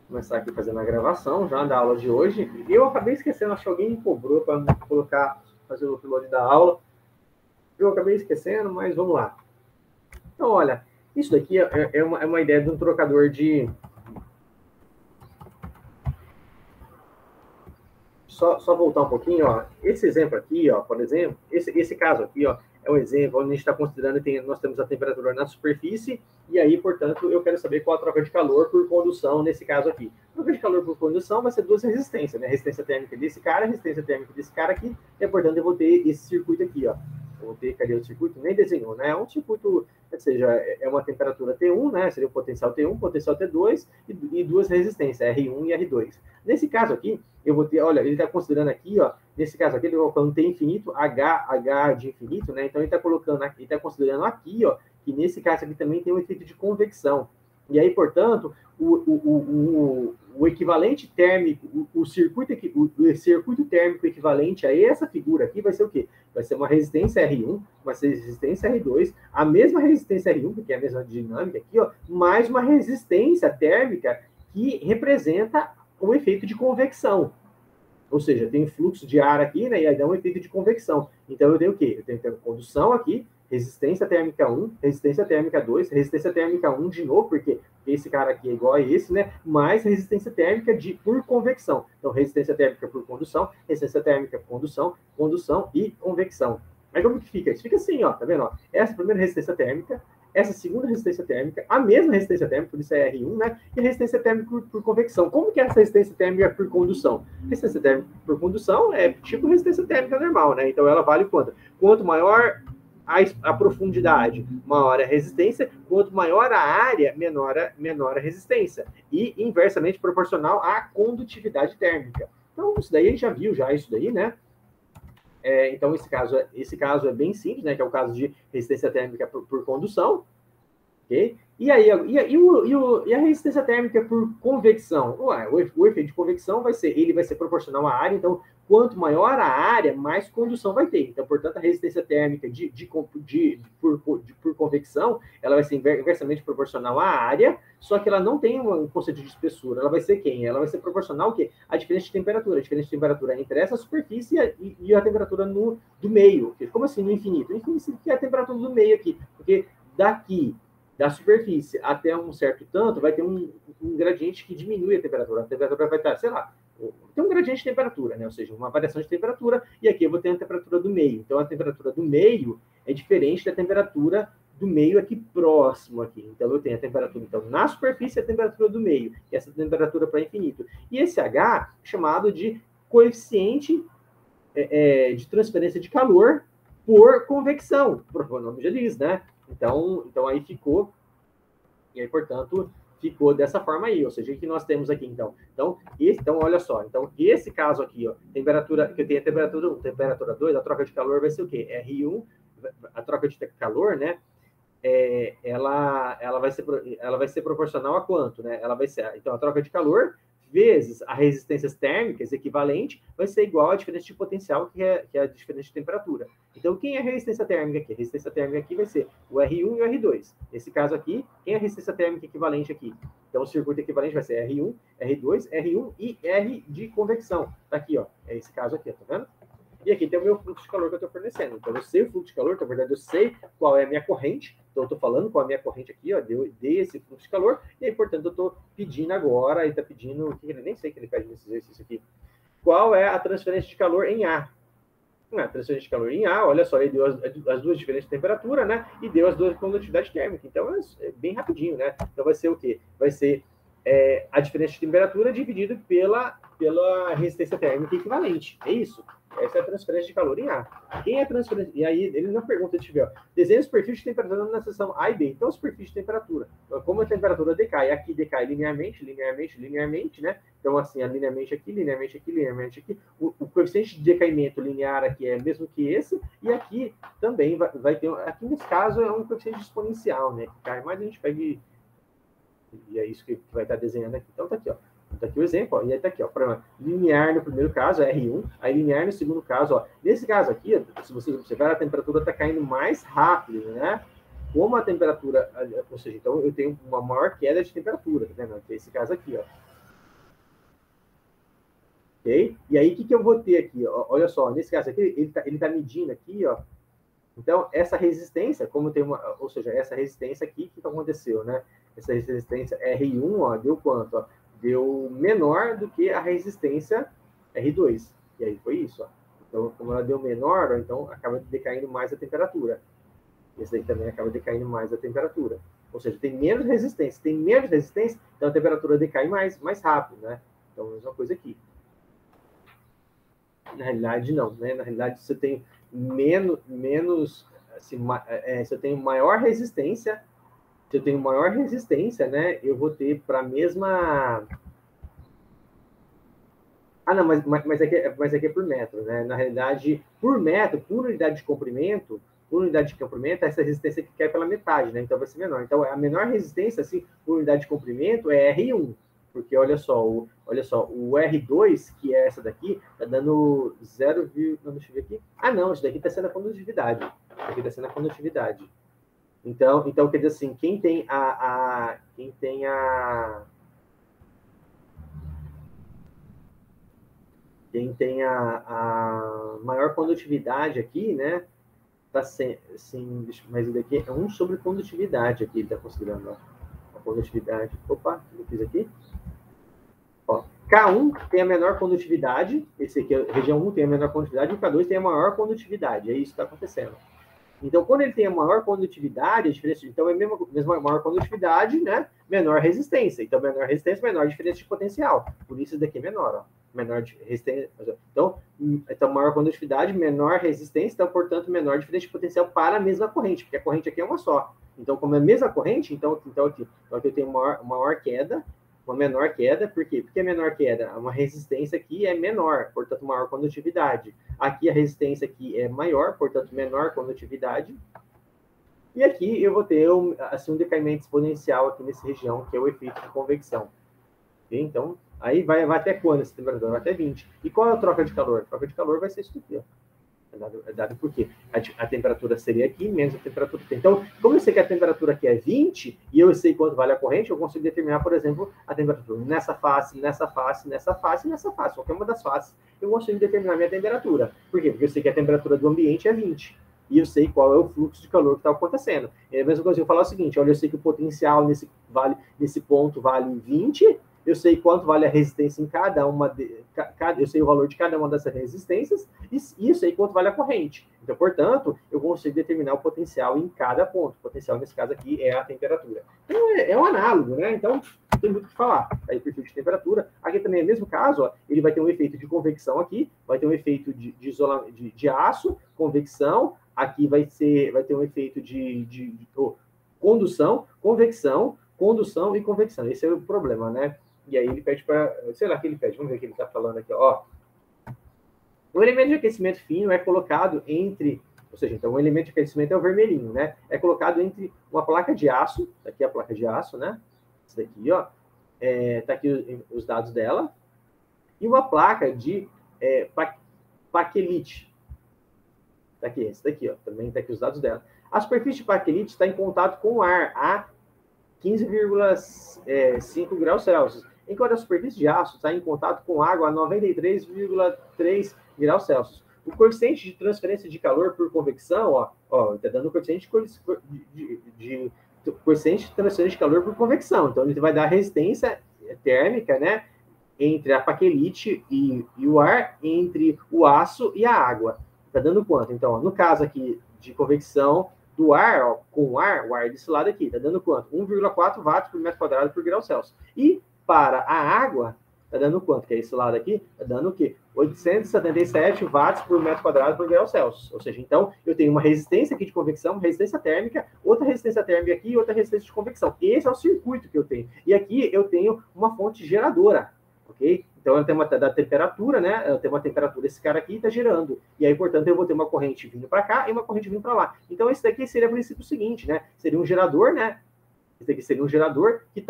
começar aqui fazendo a gravação já da aula de hoje. Eu acabei esquecendo, acho que alguém me cobrou para colocar, fazer o upload da aula. Eu acabei esquecendo, mas vamos lá. Então, olha, isso daqui é uma ideia de um trocador de... Só voltar um pouquinho, ó. Esse exemplo aqui, ó, por exemplo, esse caso aqui, ó, é um exemplo onde a gente está considerando que nós temos a temperatura na superfície e aí, portanto, eu quero saber qual a troca de calor por condução nesse caso aqui. A troca de calor por condução vai ser duas resistências, né? A resistência térmica desse cara, a resistência térmica desse cara aqui, e, portanto, eu vou ter esse circuito aqui, ó. Eu vou ter, cadê o circuito? Nem desenhou, né? É um circuito, ou seja, é uma temperatura T1, né? Seria o potencial T1, potencial T2 e duas resistências, R1 e R2. Nesse caso aqui, eu vou ter, olha, ele está considerando aqui, ó, nesse caso aqui, ele está colocando T infinito, H de infinito, né? Então ele está colocando aqui, ele está considerando aqui, ó, que nesse caso aqui também tem um efeito de convecção. E aí, portanto, o equivalente térmico, o circuito térmico equivalente a essa figura aqui vai ser o quê? Vai ser uma resistência R1, uma resistência R2, a mesma resistência R1, porque é a mesma dinâmica aqui, ó, mais uma resistência térmica que representa o efeito de convecção. Ou seja, tem fluxo de ar aqui, né, e aí dá um efeito de convecção. Então, eu tenho o quê? Eu tenho condução aqui, resistência térmica 1, resistência térmica 2, resistência térmica 1 de novo, porque esse cara aqui é igual a esse, né? Mais resistência térmica por convecção. Então, resistência térmica por condução, resistência térmica por condução, condução e convecção. Aí como que fica? Isso fica assim, ó, tá vendo? Ó? Essa primeira resistência térmica, essa segunda resistência térmica, a mesma resistência térmica, por isso é R1, né? E a resistência térmica por convecção. Como que é essa resistência térmica por condução? Resistência térmica por condução é tipo resistência térmica normal, né? Então ela vale quanto? Quanto maior a profundidade, maior a resistência, quanto maior a área, menor a resistência. E inversamente proporcional à condutividade térmica. Então, isso daí a gente já viu já isso daí, né? Então, esse caso é bem simples, né? Que é o caso de resistência térmica por condução. Okay? E a resistência térmica por convecção? Ué, o efeito de convecção vai ser proporcional à área, então, quanto maior a área, mais condução vai ter. Então, portanto, a resistência térmica por convecção, ela vai ser inversamente proporcional à área, só que ela não tem um conceito de espessura. Ela vai ser quem? Ela vai ser proporcional ao quê? A diferença de temperatura. A diferença de temperatura entre essa superfície e a temperatura do meio. Como assim no infinito? O infinito é a temperatura do meio aqui, porque daqui da superfície até um certo tanto, vai ter um gradiente que diminui a temperatura. A temperatura vai estar, sei lá, tem um gradiente de temperatura, né? Ou seja, uma variação de temperatura, e aqui eu vou ter a temperatura do meio. Então, a temperatura do meio é diferente da temperatura do meio aqui próximo aqui. Então, eu tenho a temperatura, então, na superfície, a temperatura do meio, e essa temperatura para infinito. E esse H é chamado de coeficiente de transferência de calor por convecção. O nome já diz, né? Então aí ficou, e aí, portanto, ficou dessa forma aí, ou seja, o que nós temos aqui, então, olha só, então, esse caso aqui, ó, temperatura, que eu tenho a temperatura 1, temperatura 2, a troca de calor vai ser o quê? R1, a troca de calor, né, ela vai ser proporcional a quanto, né? Ela vai ser, então, a troca de calor vezes a resistências térmicas equivalente vai ser igual à diferença de potencial, que é a diferença de temperatura. Então, quem é a resistência térmica aqui? A resistência térmica aqui vai ser o R1 e o R2. Nesse caso aqui, quem é a resistência térmica equivalente aqui? Então, o circuito equivalente vai ser R1, R2, R1 e R de convecção. Tá aqui, ó. É esse caso aqui, tá vendo? E aqui tem o meu fluxo de calor que eu estou fornecendo. Então, eu sei o fluxo de calor, na verdade, eu sei qual é a minha corrente. Então, eu estou falando qual é a minha corrente aqui, ó, dei esse fluxo de calor. E aí, portanto, eu estou pedindo agora, ele está pedindo, nem sei o que ele pede nesse exercício aqui. Qual é a transferência de calor em A? A transferência de calor em A, olha só, ele deu as duas diferenças de temperatura, né? E deu as duas condutividades térmicas. Então, é bem rapidinho, né? Então, vai ser o quê? Vai ser a diferença de temperatura dividido pela resistência térmica equivalente. É isso. Essa é a transferência de calor em A. Quem é a transferência? E aí, ele na pergunta, deixa eu ver, desenha a superfície de temperatura na seção A e B. Então, a superfície de temperatura. Como a temperatura decai, aqui decai linearmente, né? Então, assim, linearmente aqui, linearmente aqui, linearmente aqui. O coeficiente de decaimento linear aqui é mesmo que esse, e aqui também vai ter, aqui nesse caso é um coeficiente exponencial, né? Que cai, mas a gente pega e é isso que vai estar desenhando aqui. Então, tá aqui, ó. Tá aqui o exemplo, ó, e aí tá aqui, ó, linear no primeiro caso, R1, aí linear no segundo caso, ó. Nesse caso aqui, se vocês observarem, a temperatura está caindo mais rápido, né? Como a temperatura, ou seja, então eu tenho uma maior queda de temperatura, tá vendo? Esse caso aqui, ó. ok? E aí, o que eu vou ter aqui? Ó, olha só, nesse caso aqui, ele tá medindo aqui, ó. Então, essa resistência, como tem uma... Ou seja, essa resistência aqui, o que aconteceu, né? Essa resistência R1, ó, deu quanto? Ó? Deu menor do que a resistência R2. E aí foi isso, ó. Então, como ela deu menor, ó, então acaba decaindo mais a temperatura. Esse daí também acaba decaindo mais a temperatura. Ou seja, tem menos resistência. Tem menos resistência, então a temperatura decai mais rápido, né? Então, a mesma coisa aqui. Na realidade, não, né? Na realidade, você tem menos assim, se eu tenho maior resistência, né? Eu vou ter para a mesma... Ah, não, mas aqui é por metro, né? Na realidade, por metro, por unidade de comprimento, essa resistência aqui cai pela metade, né? Então vai ser menor. Então, a menor resistência, assim, por unidade de comprimento é R1. Porque, olha só, o R2, que é essa daqui, tá dando 0, não, deixa eu ver aqui. Ah, não, isso daqui tá sendo a condutividade. Aqui tá sendo a condutividade. Então, quer dizer assim, quem tem a maior condutividade aqui, né? Tá sem, assim, mas isso daqui é 1 sobre condutividade aqui, ele tá considerando, ó, a condutividade. Opa, o que eu fiz aqui? Ó, K1 tem a menor condutividade, esse aqui, a região 1 tem a menor condutividade, e o K2 tem a maior condutividade, é isso que está acontecendo. Então, quando ele tem a maior condutividade, a diferença, então é a mesma maior condutividade, né? Menor resistência. Então, menor resistência, menor diferença de potencial. Por isso, isso daqui é menor, ó. Menor resistência. Então, maior condutividade, menor resistência, então, portanto, menor diferença de potencial para a mesma corrente, porque a corrente aqui é uma só. Então, como é a mesma corrente, então aqui eu tenho maior queda, uma menor queda, por quê? Porque a menor queda, uma resistência aqui é menor, portanto, maior condutividade. Aqui a resistência aqui é maior, portanto, menor condutividade. E aqui eu vou ter assim, um decaimento exponencial aqui nessa região, que é o efeito de convecção. Okay? Então, aí vai até quando essa temperatura? Vai até 20. E qual é a troca de calor? A troca de calor vai ser isso aqui, ó. É dado porque a temperatura seria aqui, menos a temperatura aqui. Então, como eu sei que a temperatura aqui é 20, e eu sei quanto vale a corrente, eu consigo determinar, por exemplo, a temperatura nessa face, nessa face, nessa face e nessa face. Qualquer uma das faces, eu consigo determinar a minha temperatura. Por quê? Porque eu sei que a temperatura do ambiente é 20. E eu sei qual é o fluxo de calor que está acontecendo. É a mesma coisa que eu falar o seguinte, olha, eu sei que o potencial nesse ponto vale 20, eu sei quanto vale a resistência em cada uma, eu sei o valor de cada uma dessas resistências, e eu sei quanto vale a corrente. Então, portanto, eu consigo determinar o potencial em cada ponto. O potencial, nesse caso aqui, é a temperatura. Então, é um análogo, né? Então, não tem muito o que falar. Aí, perfil de temperatura. Aqui também é o mesmo caso, ó, ele vai ter um efeito de convecção aqui, vai ter um efeito de isolamento de aço, convecção, aqui vai ter um efeito de condução, convecção, condução e convecção. Esse é o problema, né? E aí ele pede para... Sei lá o que ele pede. Vamos ver o que ele está falando aqui. Ó. O elemento de aquecimento fino é colocado entre... Ou seja, então o elemento de aquecimento é o vermelhinho, né? É colocado entre uma placa de aço. Aqui é a placa de aço, né? Isso daqui, ó. Tá aqui os dados dela. E uma placa de baquelite. Tá aqui, esse daqui, ó. Também tá aqui os dados dela. A superfície de baquelite está em contato com o ar a 15,5 graus Celsius, enquanto a superfície de aço está em contato com água a 93,3 graus Celsius. O coeficiente de transferência de calor por convecção, está dando o coeficiente de transferência de calor por convecção. Então, ele vai dar resistência térmica, né, entre a baquelite e o ar, entre o aço e a água. Está dando quanto? Então, no caso aqui de convecção do ar, ó, com o ar desse lado aqui, está dando quanto? 1,4 watts por metro quadrado por grau Celsius. E para a água, está dando quanto? Que é esse lado aqui, está dando o quê? 877 watts por metro quadrado por grau Celsius. Ou seja, então, eu tenho uma resistência aqui de convecção, uma resistência térmica, outra resistência térmica aqui e outra resistência de convecção. Esse é o circuito que eu tenho. E aqui eu tenho uma fonte geradora, ok? Então, eu tenho da temperatura, né? Eu tenho uma temperatura, esse cara aqui está gerando. E aí, portanto, eu vou ter uma corrente vindo para cá e uma corrente vindo para lá. Então, esse daqui seria o princípio seguinte, né? Seria um gerador, né? Esse daqui seria um gerador que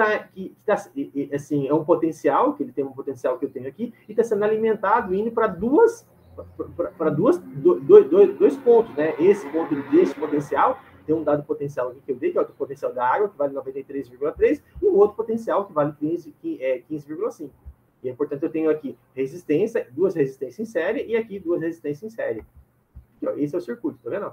assim, é um potencial, que ele tem um potencial que eu tenho aqui, e está sendo alimentado indo para dois pontos, né? Esse ponto desse potencial tem um dado potencial aqui que eu dei, que é o potencial da água, que vale 93,3, e um outro potencial que vale 15,5. E, portanto, eu tenho aqui resistência, duas resistências em série, e aqui duas resistências em série. Aqui, ó, esse é o circuito, tá vendo?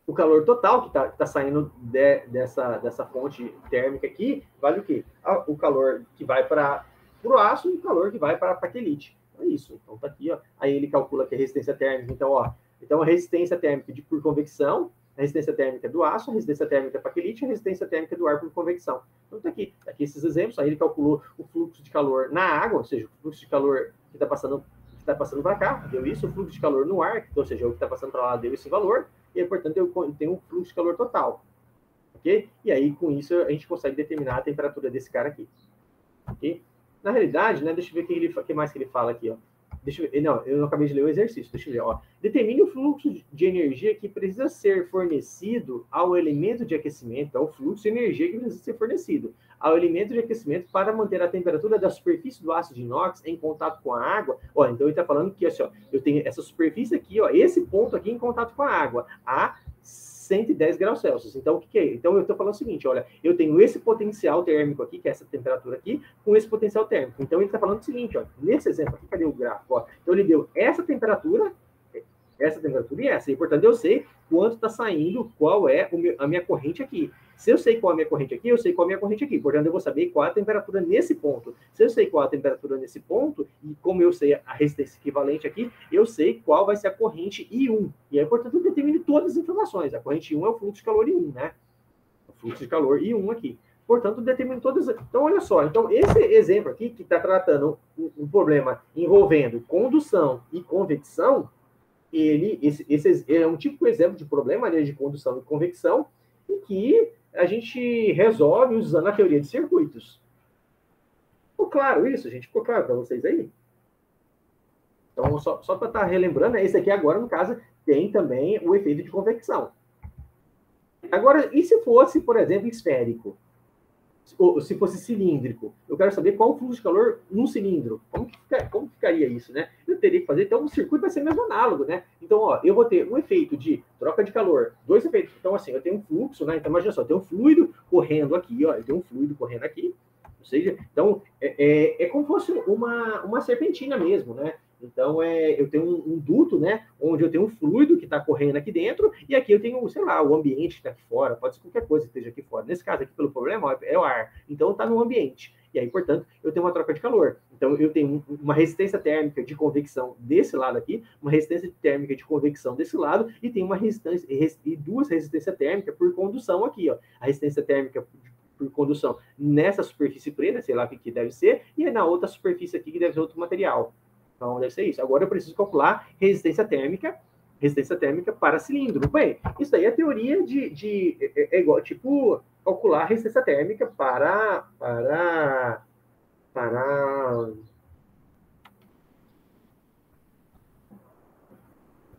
O calor total que está saindo dessa fonte térmica aqui, vale o quê? O calor que vai para o aço e o calor que vai para a baquelite. É isso. Então, tá aqui, ó. Aí ele calcula que a resistência térmica. Então, ó, então a resistência térmica por convecção, a resistência térmica do aço, a resistência térmica para baquelite, a resistência térmica do ar por convecção. Então, tá aqui esses exemplos. Aí ele calculou o fluxo de calor na água, ou seja, o fluxo de calor que está passando para cá, deu isso, o fluxo de calor no ar, ou seja, o que está passando para lá deu esse valor, e aí, portanto, eu tenho um fluxo de calor total, ok? E aí, com isso, a gente consegue determinar a temperatura desse cara aqui, ok? Na realidade, né, deixa eu ver o que mais que ele fala aqui, ó. Eu não acabei de ler o exercício, deixa eu ver, ó. Determine o fluxo de energia que precisa ser fornecido ao elemento de aquecimento, ao fluxo de energia que precisa ser fornecido ao elemento de aquecimento para manter a temperatura da superfície do aço de inox em contato com a água. Ó, então ele está falando que assim, ó, eu tenho essa superfície aqui, ó, esse ponto aqui em contato com a água, a 110 graus Celsius. Então, o que é? Então, eu estou falando o seguinte, olha, eu tenho esse potencial térmico aqui, que é essa temperatura aqui, com esse potencial térmico. Então, ele está falando o seguinte, ó, nesse exemplo aqui, cadê o gráfico? Ó? Então, ele deu essa temperatura e essa. E, portanto, eu sei quanto está saindo, qual é a minha corrente aqui. Se eu sei qual é a minha corrente aqui, eu sei qual é a minha corrente aqui. Portanto, eu vou saber qual é a temperatura nesse ponto. Se eu sei qual é a temperatura nesse ponto, e como eu sei a resistência equivalente aqui, eu sei qual vai ser a corrente I1. E aí, portanto, eu determino todas as informações. A corrente I1 é o fluxo de calor I1, né? O fluxo de calor I1 aqui. Portanto, determino todas. Então, olha só. Então, esse exemplo aqui, que está tratando um problema envolvendo condução e convecção, esse é um típico exemplo de problema, né, de condução e convecção, em que a gente resolve usando a teoria de circuitos. Ficou claro isso, gente? Ficou claro para vocês aí? Então, só para estar relembrando, esse aqui agora, no caso, tem também o efeito de convecção. Agora, e se fosse, por exemplo, esférico? Ou se fosse cilíndrico, eu quero saber qual o fluxo de calor num cilindro. Como ficaria isso, né? Eu teria que fazer, então o circuito vai ser mesmo análogo, né? Então, ó, eu vou ter um efeito de troca de calor, dois efeitos. Então, assim, eu tenho um fluxo, né? Então, imagina só, eu tenho um fluido correndo aqui, ó, eu tenho um fluido correndo aqui, ou seja, então, é como se fosse uma serpentina mesmo, né? Então, eu tenho um duto, né? Onde eu tenho um fluido que está correndo aqui dentro, e aqui eu tenho, sei lá, o ambiente que está aqui fora, pode ser qualquer coisa que esteja aqui fora. Nesse caso aqui, pelo problema, ó, é o ar. Então, está no ambiente. E aí, portanto, eu tenho uma troca de calor. Então, eu tenho uma resistência térmica de convecção desse lado aqui, uma resistência térmica de convecção desse lado, e tem uma resistência, e duas resistências térmicas por condução aqui, ó. A resistência térmica por condução nessa superfície preta, sei lá o que deve ser, e na outra superfície aqui que deve ser outro material. Então, deve ser isso. Agora eu preciso calcular resistência térmica para cilindro. Bem, isso daí é teoria é igual, tipo, calcular resistência térmica para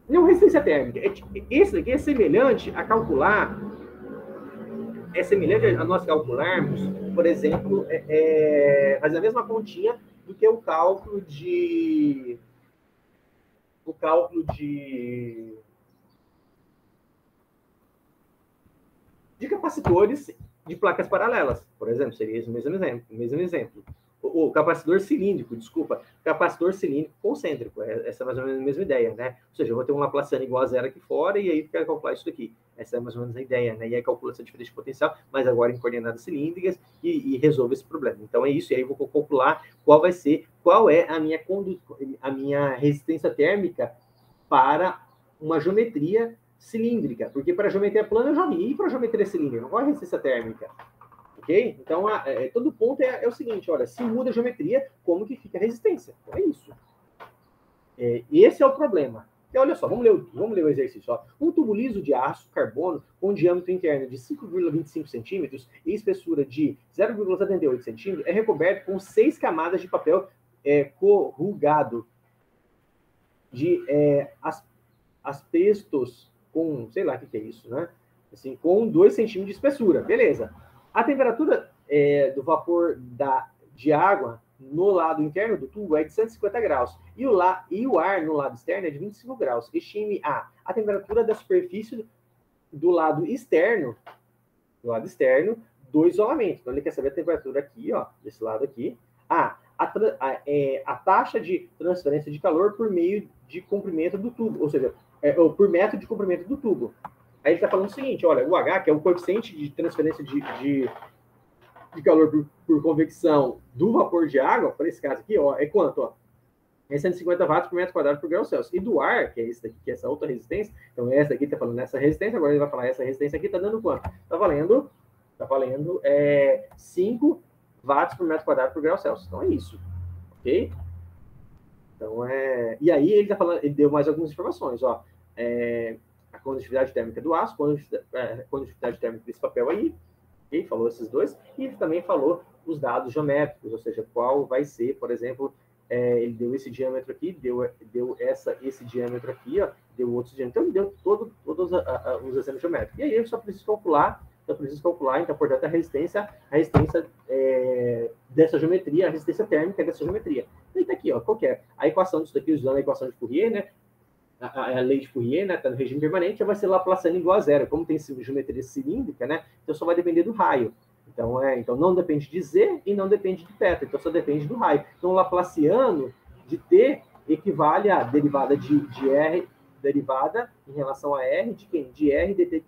não, resistência térmica. Esse daqui é semelhante a calcular, é semelhante a nós calcularmos, por exemplo, fazer a mesma continha do que o cálculo de capacitores de placas paralelas, por exemplo, seria esse o mesmo exemplo. O capacitor cilíndrico, desculpa, capacitor cilíndrico concêntrico, essa é mais ou menos a mesma ideia, né? Ou seja, eu vou ter um laplaciano igual a zero aqui fora e aí eu quero calcular isso daqui. Essa é mais ou menos a ideia, né? E aí calcula essa diferença de potencial, mas agora em coordenadas cilíndricas e resolve esse problema. Então é isso, e aí eu vou calcular qual é a minha resistência térmica para uma geometria cilíndrica, porque para a geometria plana eu já vi, e para a geometria cilíndrica, qual é a resistência térmica? Ok? Então, todo ponto é o seguinte, olha, se muda a geometria, como que fica a resistência? Então, é isso. Esse é o problema. E olha só, vamos ler o exercício. Ó. Um tubo liso de aço carbono com diâmetro interno de 5,25 centímetros e espessura de 0,78 centímetros é recoberto com 6 camadas de papel corrugado de asbestos com, sei lá o que é isso, né? Assim, com 2 centímetros de espessura. Beleza. A temperatura do vapor de água no lado interno do tubo é de 150 graus. E o ar no lado externo é de 25 graus. Estime a temperatura da superfície do lado externo do isolamento. Então, ele quer saber a temperatura aqui, ó, desse lado aqui. A taxa de transferência de calor por meio de comprimento do tubo, ou seja, ou por metro de comprimento do tubo. Aí ele está falando o seguinte, olha, o H, que é o coeficiente de transferência de calor por convecção do vapor de água, para esse caso aqui, ó, é quanto? Ó? É 150 watts por metro quadrado por grau Celsius. E do ar, que é esse daqui, que é essa outra resistência, então essa aqui está falando essa resistência, agora ele vai falar essa resistência aqui, está dando quanto? Está valendo 5 watts por metro quadrado por grau Celsius. Então é isso, ok? Então e aí ele está falando, ele deu mais algumas informações, ó. A condutividade térmica do aço, condutividade térmica desse papel aí, ok? Falou esses dois, e ele também falou os dados geométricos, ou seja, qual vai ser, por exemplo, ele deu esse diâmetro aqui, deu esse diâmetro aqui, ó, deu outros diâmetros, então ele deu todos os exemplos geométricos. E aí eu só preciso calcular, então, portanto, a resistência dessa geometria, a resistência térmica dessa geometria. E tá aqui, ó, qual que é? A equação disso daqui, usando a equação de Fourier, né? A lei de Fourier, né, está no regime permanente, vai ser Laplaciano igual a zero. Como tem geometria cilíndrica, né, então só vai depender do raio. Então não depende de Z e não depende de θ, então só depende do raio. Então, o Laplaciano de T equivale a derivada de R, derivada em relação a R de quem? De R dt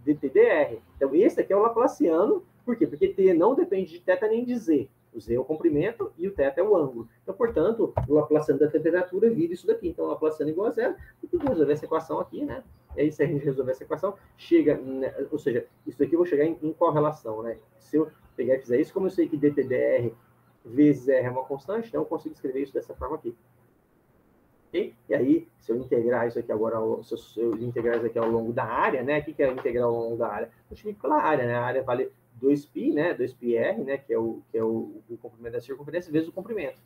dr. Então, esse aqui é o Laplaciano, por quê? Porque T não depende de θ nem de Z. O Z é o comprimento e o θ é o ângulo. Então, portanto, o Laplaciano da temperatura vira isso daqui. Então, o Laplaciano igual a zero. E tem que resolver essa equação aqui, né? E aí, se a gente resolver essa equação, chega, né? Ou seja, isso daqui eu vou chegar em qual relação, né? Se eu pegar e fizer isso, como eu sei que dt dr vezes R é uma constante, então eu consigo escrever isso dessa forma aqui. Okay? E aí, se eu integrar isso aqui agora, se eu integrar isso aqui ao longo da área, né? O que é integrar ao longo da área? Eu tive pela área, né? A área vale 2π, né? 2πr, né? Que é o comprimento da circunferência vezes o comprimento.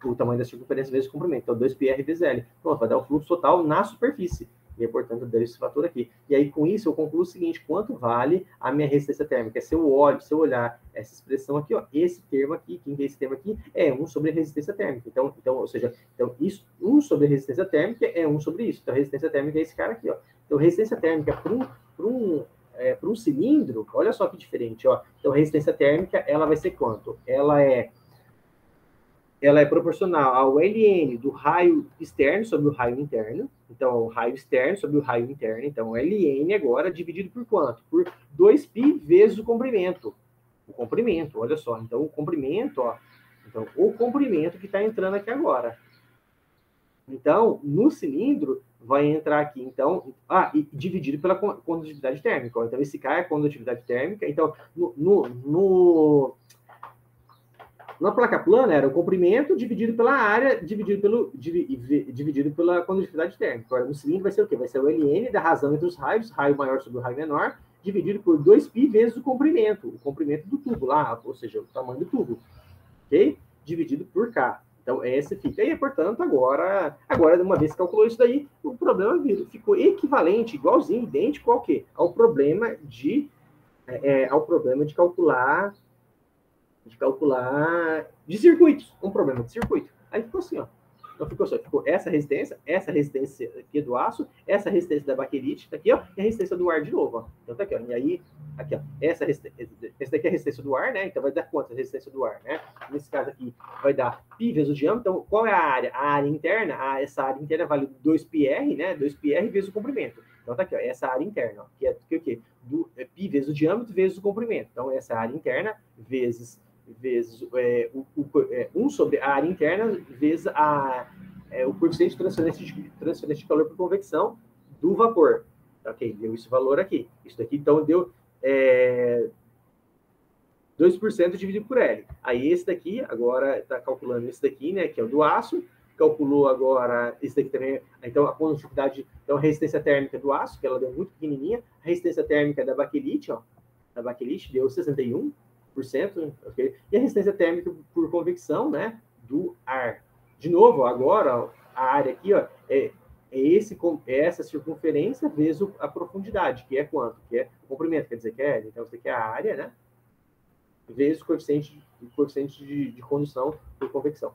O tamanho da circunferência vezes o comprimento. Então, 2πr vezes L. Pronto, vai dar o fluxo total na superfície. E, portanto, deu esse fator aqui. E aí, com isso, eu concluo o seguinte: quanto vale a minha resistência térmica? Se eu olhar essa expressão aqui, ó, esse termo aqui, quem vê esse termo aqui, é 1 sobre a resistência térmica. Então, ou seja, isso, 1 sobre a resistência térmica é 1 sobre isso. Então, a resistência térmica é esse cara aqui, ó. Então, resistência térmica para um cilindro, olha só que diferente, ó. Então, a resistência térmica, ela vai ser quanto? Ela é proporcional ao ln do raio externo sobre o raio interno. Então, o raio externo sobre o raio interno. Então, ln agora dividido por quanto? Por 2π vezes o comprimento. O comprimento, olha só. Então, o comprimento, ó. Então, o comprimento que está entrando aqui agora. Então, no cilindro, vai entrar aqui, então, e dividido pela condutividade térmica. Ó. Então, esse cara é a condutividade térmica. Então, na placa plana era o comprimento dividido pela área, dividido pela condutividade térmica. Agora, no cilindro vai ser o quê? Vai ser o ln da razão entre os raios, raio maior sobre o raio menor, dividido por 2π vezes o comprimento do tubo lá, ou seja, o tamanho do tubo, ok? Dividido por K. Então, esse fica. E, portanto, agora, uma vez que calculou isso daí, o problema ficou equivalente, igualzinho, idêntico ao quê? Ao problema de calcular de circuitos, um problema de circuito. Aí ficou assim, ó. Então ficou essa resistência aqui do aço, essa resistência da baquelite, tá aqui, ó, e a resistência do ar de novo, ó. Então tá aqui, ó. E aí, aqui, ó, essa daqui é a resistência do ar, né? Então vai dar quanto a resistência do ar, né? Nesse caso aqui vai dar π vezes o diâmetro. Então, qual é a área? A área interna, essa área interna vale 2πr, né? 2πr vezes o comprimento. Então tá aqui, ó, essa área interna, ó, que é o quê? Π vezes o diâmetro vezes o comprimento. Então, essa área interna vezes 1 sobre a área interna vezes o coeficiente de transferência de calor por convecção do vapor. Ok, deu esse valor aqui. Isso daqui, então, deu 2% dividido por L. Aí, esse daqui, agora, está calculando esse daqui, né, que é o do aço. Calculou agora, esse daqui também, então, a condutividade, então, a resistência térmica do aço, que ela deu muito pequenininha. A resistência térmica da baquelite, ó, deu 61%, okay? E a resistência térmica por convecção, né, do ar. De novo, agora, ó, a área aqui, ó, é essa circunferência vezes a profundidade, que é quanto? Que é o comprimento, quer dizer que é, então, isso aqui é a área, né, vezes o coeficiente de condução por convecção.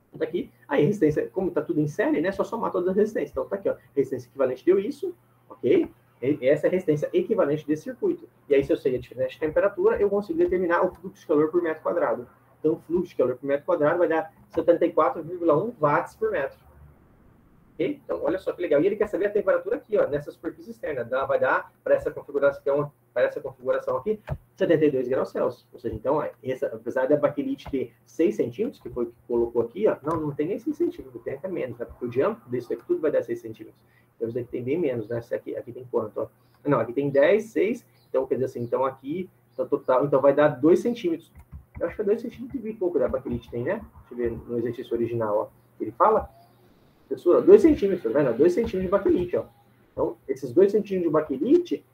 Então, tá aqui, aí a resistência, como está tudo em série, né, só somar todas as resistências. Então, tá aqui, ó, resistência equivalente deu isso, ok? Essa é a resistência equivalente desse circuito. E aí, se eu sei a diferença de temperatura, eu consigo determinar o fluxo de calor por metro quadrado. Então, o fluxo de calor por metro quadrado vai dar 74,1 watts por metro. Okay? Então, olha só que legal. E ele quer saber a temperatura aqui, ó, nessa superfície externa. Vai dar, para essa configuração aqui, 72 graus Celsius. Ou seja, então, apesar da baquelite ter 6 centímetros, que foi o que colocou aqui, ó, não tem nem 6 centímetros, tem até menos, né? Porque o diâmetro disso aqui tudo vai dar 6 centímetros. Então, isso daqui tem bem menos, né? Aqui tem quanto? Ó? Não, aqui tem 10, 6. Então, quer dizer assim, então aqui, então, total, então vai dar 2 centímetros. Eu acho que é 2 centímetros e pouco da baquelite tem, né? Deixa eu ver no exercício original, ó. Ele fala... Professora, 2 centímetros, tá vendo? 2 centímetros de baquelite, ó. Então, esses 2 centímetros de baquelite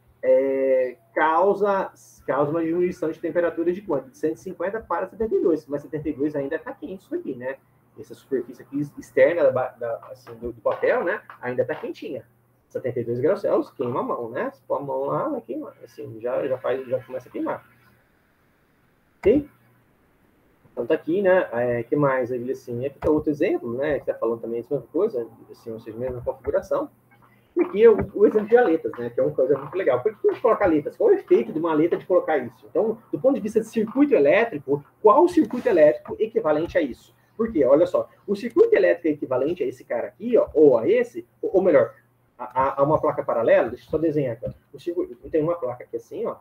causa uma diminuição de temperatura de quanto? De 150 para 72. Mas 72 ainda está quente isso aqui, né? Essa superfície aqui externa assim, do papel, né? Ainda está quentinha. 72 graus Celsius, queima a mão, né? Se pôr a mão lá, vai queimar. Assim, já começa a queimar. Ok? Então tá aqui, né? Que mais? Ele assim, aqui tá outro exemplo, né? Que tá falando também a mesma coisa, assim, ou seja, a mesma configuração. E aqui é o exemplo de aletas, né? Que é uma coisa muito legal. Por que a gente coloca aletas? Qual é o efeito de uma aleta de colocar isso? Então, do ponto de vista de circuito elétrico, qual o circuito elétrico equivalente a isso? Por quê? Olha só, o circuito elétrico equivalente a esse cara aqui, ó, ou a esse, ou melhor, a uma placa paralela, deixa eu só desenhar aqui. Ó. O circuito, tem uma placa aqui assim, ó.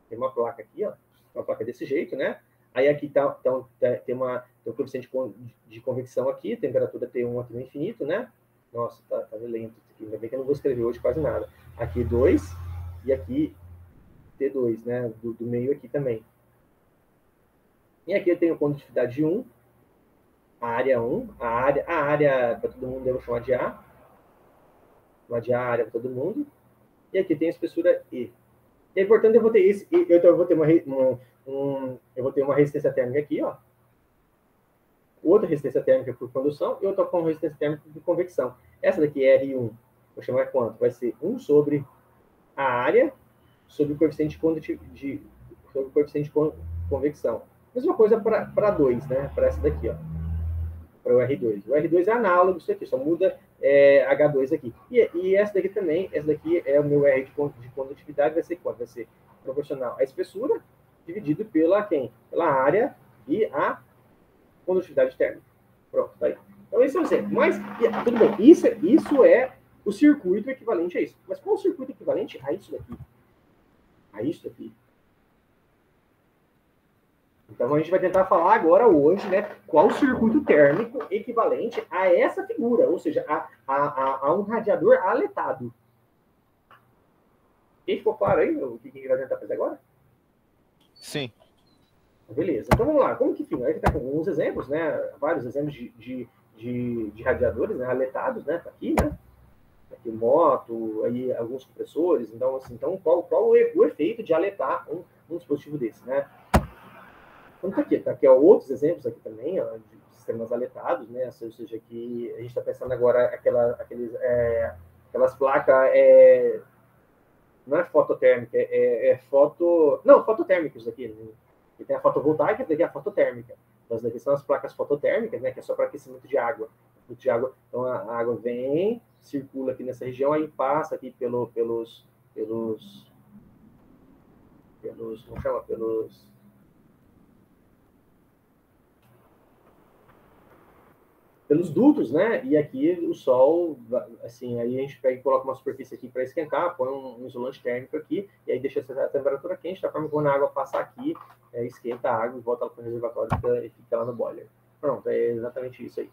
Tem uma placa aqui, ó. Uma placa desse jeito, né? Aí aqui tem um coeficiente de convecção aqui, temperatura T1 aqui no infinito, né? Nossa, tá lento isso aqui. Ainda bem que eu não vou escrever hoje quase nada. Aqui 2 e aqui T2, né? Do meio aqui também. E aqui eu tenho condutividade 1, a área 1, a área para todo mundo eu vou chamar de A. Chamar de A, área para todo mundo. E aqui tem a espessura E. E é importante eu vou ter esse, eu vou ter eu vou ter uma resistência térmica aqui, ó. Outra resistência térmica por condução e outra com resistência térmica por convecção. Essa daqui é R1. Vou chamar quanto? Vai ser 1 sobre a área sobre o coeficiente de convecção. Mesma coisa para 2, né? Para essa daqui, ó. Para o R2. O R2 é análogo isso aqui, só muda H2 aqui. E essa daqui também, essa daqui é o meu R de condutividade, vai ser quanto? Vai ser proporcional à espessura dividido pela quem? Pela área e a condutividade térmica. Pronto, tá aí. Então, esse é o exemplo. Mas, tudo bem, isso é o circuito equivalente a isso. Mas qual é o circuito equivalente a isso daqui? A isso daqui. Então, a gente vai tentar falar agora, hoje, né, qual o circuito térmico equivalente a essa figura, ou seja, a um radiador aletado. Quem ficou claro aí o que a gente vai tentar fazer agora? Sim. Beleza. Então, vamos lá. Como que fica? A gente está com alguns exemplos, né, vários exemplos de radiadores, né, aletados, né, tá aqui, né? Aqui moto, aí alguns compressores. Então, assim, qual o efeito de aletar um dispositivo desse, né? Então, tá aqui ó, outros exemplos aqui também, ó, de sistemas aletados, né? Ou seja, que a gente está pensando agora aquelas placas, não é fototérmica, não, fototérmicos aqui, né? E tem a fotovoltaica, daqui é a fototérmica. Então, as daqui são as placas fototérmicas, né? Que é só para aquecimento de água. Então, a água vem, circula aqui nessa região, aí passa aqui como chama? Pelos dutos, né? E aqui o sol, assim, aí a gente pega e coloca uma superfície aqui para esquentar, põe um isolante térmico aqui, e aí deixa a temperatura quente, da forma que quando a água passar aqui, esquenta a água e volta para o reservatório e fica lá no boiler. Pronto, é exatamente isso aí.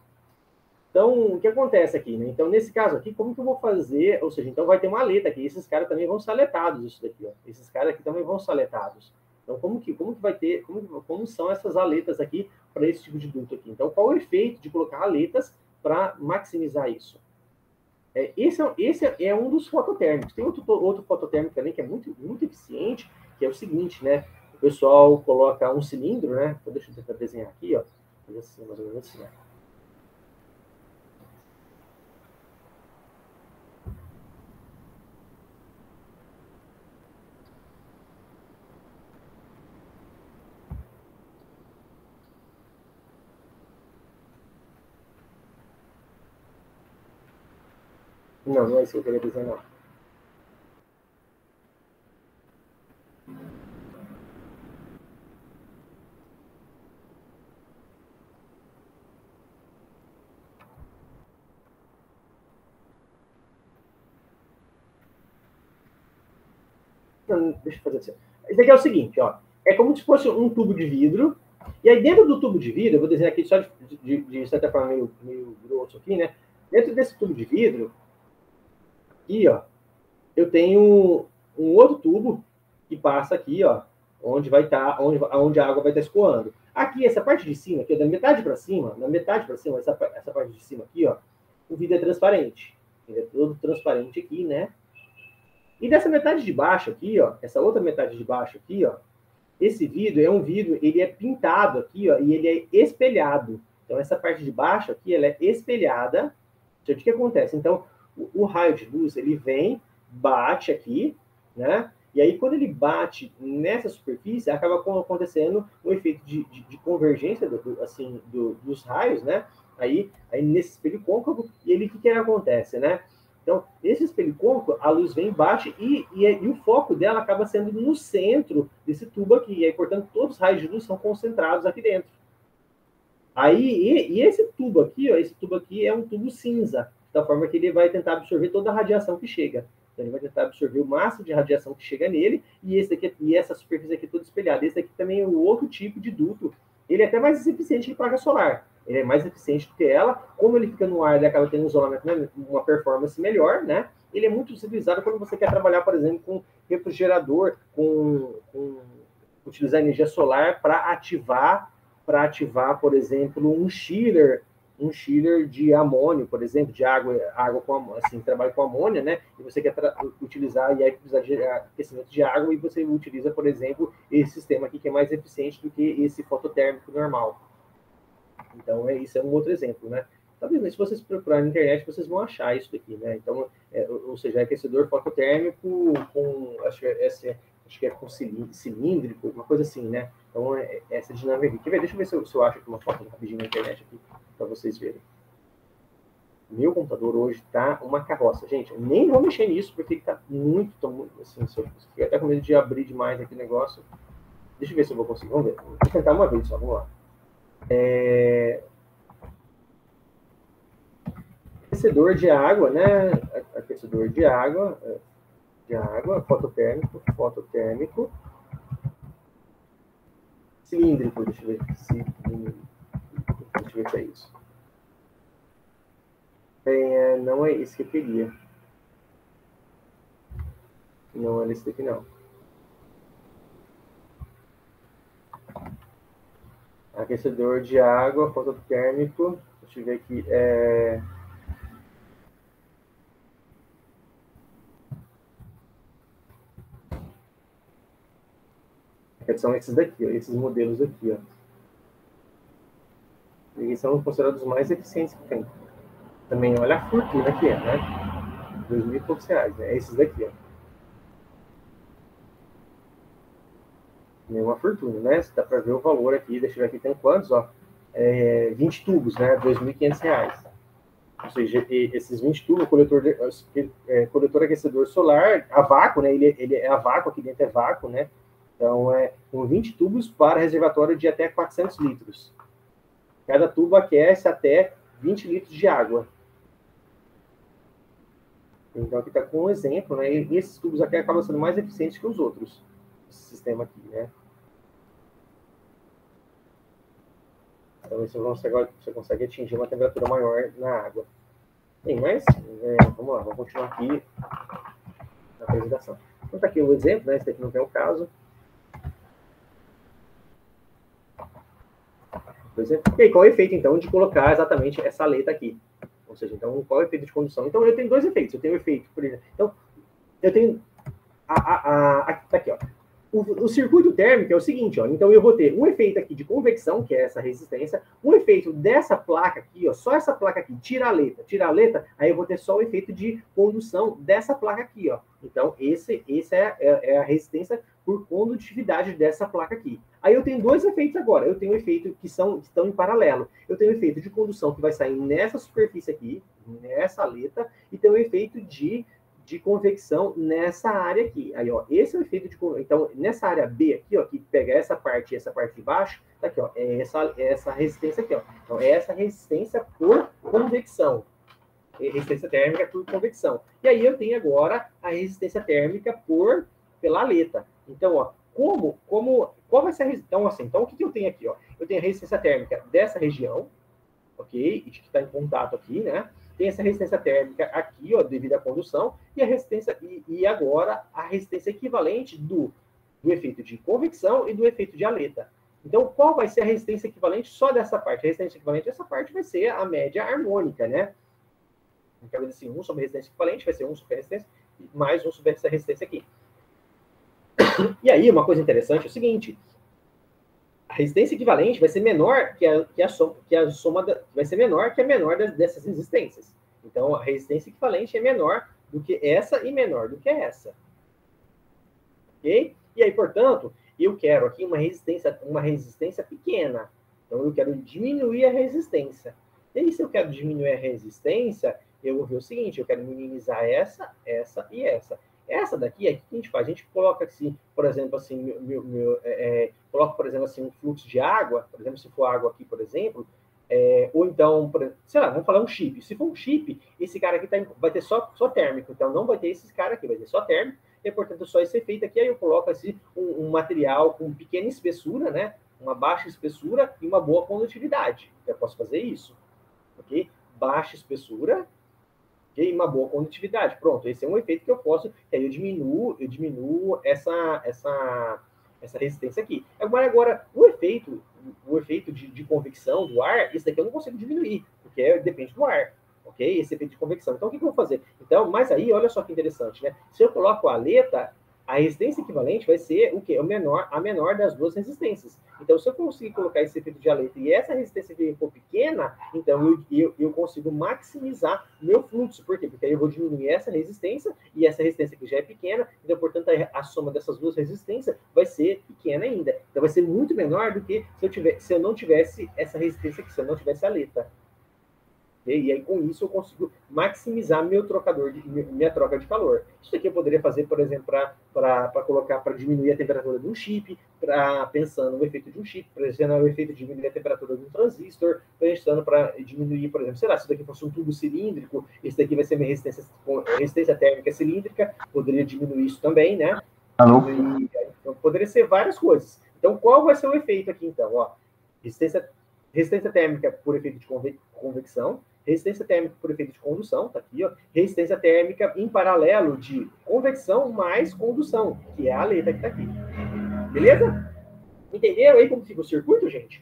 Então, o que acontece aqui, né? Então, nesse caso aqui, como que eu vou fazer? Ou seja, então vai ter uma aleta aqui, esses caras também vão ser aletados, isso daqui, ó. Esses caras aqui também vão ser aletados. Então, como que vai ter, como são essas aletas aqui para esse tipo de duto aqui? Então, qual o efeito de colocar aletas para maximizar isso? Esse é um dos fototérmicos. Tem outro fototérmico também que é muito, muito eficiente, que é o seguinte, né? O pessoal coloca um cilindro, né? Então, deixa eu tentar desenhar aqui, ó. Fazer assim, mais ou menos assim, ó. Não é isso que eu queria dizer, não. Não, deixa eu fazer assim. Isso aqui é o seguinte, ó. É como se fosse um tubo de vidro. E aí, dentro do tubo de vidro, eu vou desenhar aqui só de certa forma meio grosso aqui, né? Dentro desse tubo de vidro, aqui, ó, eu tenho um outro tubo que passa aqui, ó, onde vai estar, onde a água vai estar escoando. Aqui, essa parte de cima, aqui, da metade para cima, essa parte de cima aqui, ó, o vidro é transparente. Ele é todo transparente aqui, né? E dessa metade de baixo aqui, ó, essa outra metade de baixo aqui, ó, esse vidro é um vidro, ele é pintado aqui, ó, e ele é espelhado. Então, essa parte de baixo aqui, ela é espelhada. O que acontece? Então, o raio de luz, ele vem, bate aqui, né? E aí, quando ele bate nessa superfície, acaba acontecendo um efeito de convergência dos raios, né? Aí nesse espelho côncavo, e ele, o que acontece, né? Então, esse espelho côncavo, a luz vem, bate, e o foco dela acaba sendo no centro desse tubo aqui. E aí, portanto, todos os raios de luz são concentrados aqui dentro. Aí, esse tubo aqui, ó, esse tubo aqui é um tubo cinza, da forma que ele vai tentar absorver toda a radiação que chega. Então, ele vai tentar absorver o máximo de radiação que chega nele, e essa superfície aqui toda espelhada. Esse aqui também é um outro tipo de duto. Ele é até mais eficiente que placa solar. Ele é mais eficiente do que ela. Como ele fica no ar, ele acaba tendo um isolamento, né, uma performance melhor, né? Ele é muito utilizado quando você quer trabalhar, por exemplo, com refrigerador, utilizar energia solar para ativar, por exemplo, um chiller de amônio, por exemplo, de água com, assim, trabalha com amônia, né? E você quer utilizar, e aí precisa de aquecimento de água, e você utiliza, por exemplo, esse sistema aqui que é mais eficiente do que esse fototérmico normal. Então, isso é um outro exemplo, né? Talvez, se vocês procurarem na internet, vocês vão achar isso aqui, né? Então, ou seja, aquecedor fototérmico com, acho que é com cilíndrico, uma coisa assim, né? Então, essa dinâmica aqui. Quer ver? Deixa eu ver se eu acho aqui uma foto rapidinho na internet aqui, para vocês verem. Meu computador hoje tá uma carroça. Gente, eu nem vou mexer nisso, porque ele tá muito, assim, eu fiquei até com medo de abrir demais aqui o negócio. Deixa eu ver se eu vou conseguir. Vamos ver. Vou tentar uma vez só, vamos lá. Aquecedor de água, né? Aquecedor de água, fototérmico, cilíndrico, deixa eu ver. Deixa eu ver se é isso. Não é esse que eu queria. Não é esse daqui, não. Aquecedor de água, fototérmico. Deixa eu ver aqui. São esses daqui, ó, esses modelos aqui, ó. Eles são considerados os mais eficientes que tem. Também, olha a fortuna que é, né? 2.000 e poucos reais, né? É esses daqui, ó. Nenhuma fortuna, né? Dá para ver o valor aqui. Deixa eu ver aqui, tem quantos, ó? 20 tubos, né? 2.500 reais. Ou seja, esses 20 tubos, coletor aquecedor solar, a vácuo, né? Ele é a vácuo, aqui dentro é vácuo, né? Então, com 20 tubos para reservatório de até 400 litros. Cada tubo aquece até 20 litros de água. Então, aqui está com um exemplo, né? E esses tubos aqui acabam sendo mais eficientes que os outros. Esse sistema aqui, né? Então, você consegue atingir uma temperatura maior na água. Bem, mas, vamos lá, vamos continuar aqui na apresentação. Então, tá aqui o exemplo, né? Esse aqui não tem o caso. E aí, qual é o efeito, então, de colocar exatamente essa letra aqui? Ou seja, então, qual é o efeito de condução? Então, eu tenho dois efeitos. Eu tenho o efeito, por exemplo. Então, eu tenho tá aqui, ó. O circuito térmico é o seguinte, ó. Então, eu vou ter um efeito aqui de convecção, que é essa resistência, um efeito dessa placa aqui, ó, só essa placa aqui, tira a letra, aí eu vou ter só o efeito de condução dessa placa aqui, ó. Então, esse é a resistência por condutividade dessa placa aqui. Aí eu tenho dois efeitos agora. Eu tenho um efeito que estão em paralelo. Eu tenho um efeito de condução que vai sair nessa superfície aqui, nessa aleta, e tem um efeito de convecção nessa área aqui. Aí, ó, esse é o efeito de convecção. Então, nessa área B aqui, ó, que pega essa parte e essa parte de baixo, tá aqui, ó, essa resistência aqui, ó. Então, é essa resistência por convecção. Resistência térmica por convecção. E aí eu tenho agora a resistência térmica por pela aleta. Então, ó, qual vai ser a resistência? Então, assim, então, o que eu tenho aqui? Ó? Eu tenho a resistência térmica dessa região, ok? Que está em contato aqui, né? Tem essa resistência térmica aqui, ó, devido à condução, e a resistência, e agora a resistência equivalente do efeito de convecção e do efeito de aleta. Então, qual vai ser a resistência equivalente só dessa parte? A resistência equivalente dessa parte vai ser a média harmônica, né? Então, assim, 1 sobre a resistência equivalente vai ser 1 sobre a resistência, mais 1 sobre essa resistência aqui. E aí, uma coisa interessante é o seguinte: a resistência equivalente vai ser menor vai ser menor que a menor dessas resistências. Então, a resistência equivalente é menor do que essa e menor do que essa. Ok? E aí, portanto, eu quero aqui uma resistência pequena. Então, eu quero diminuir a resistência. E aí, se eu quero diminuir a resistência, eu vou ver o seguinte: eu quero minimizar essa e essa. Essa daqui, aqui que a gente faz? A gente coloca assim, por exemplo, assim, coloca, por exemplo, assim, um fluxo de água, por exemplo, se for água aqui, por exemplo, ou então, sei lá, vamos falar um chip. Se for um chip, esse cara aqui vai ter só térmico, então não vai ter esses caras aqui, vai ter só térmico, e, portanto, só esse efeito aqui. Aí eu coloco assim, um material com pequena espessura, né, uma baixa espessura e uma boa condutividade. Eu posso fazer isso, ok? Baixa espessura e uma boa condutividade. Pronto, esse é um efeito que eu posso, que aí eu diminuo essa resistência aqui. Agora o efeito de convecção do ar, esse daqui eu não consigo diminuir, porque depende do ar, ok? Esse efeito de convecção. Então, o que eu vou fazer? Então, mas aí, olha só que interessante, né? Se eu coloco a aleta, a resistência equivalente vai ser o quê? A menor das duas resistências. Então, se eu conseguir colocar esse efeito de aleta e essa resistência for pequena, então eu consigo maximizar meu fluxo. Por quê? Porque aí eu vou diminuir essa resistência, e essa resistência que já é pequena, então, portanto, a soma dessas duas resistências vai ser pequena ainda. Então, vai ser muito menor do que se eu não tivesse essa resistência aqui, se eu não tivesse a aleta. E aí, com isso, eu consigo maximizar minha troca de calor. Isso aqui eu poderia fazer, por exemplo, para diminuir a temperatura de um chip, pensando no efeito de um chip, pensando no efeito de diminuir a temperatura de um transistor, pensando para diminuir, por exemplo, sei lá, se daqui fosse um tubo cilíndrico, esse daqui vai ser minha resistência térmica cilíndrica, poderia diminuir isso também, né? Alô? Então, poderia ser várias coisas. Então, qual vai ser o efeito aqui, então? Ó, resistência térmica por efeito de convecção, resistência térmica por efeito de condução, tá aqui, ó. Resistência térmica em paralelo de convecção mais condução, que é a aleta que tá aqui. Beleza? Entenderam aí como fica o circuito, gente?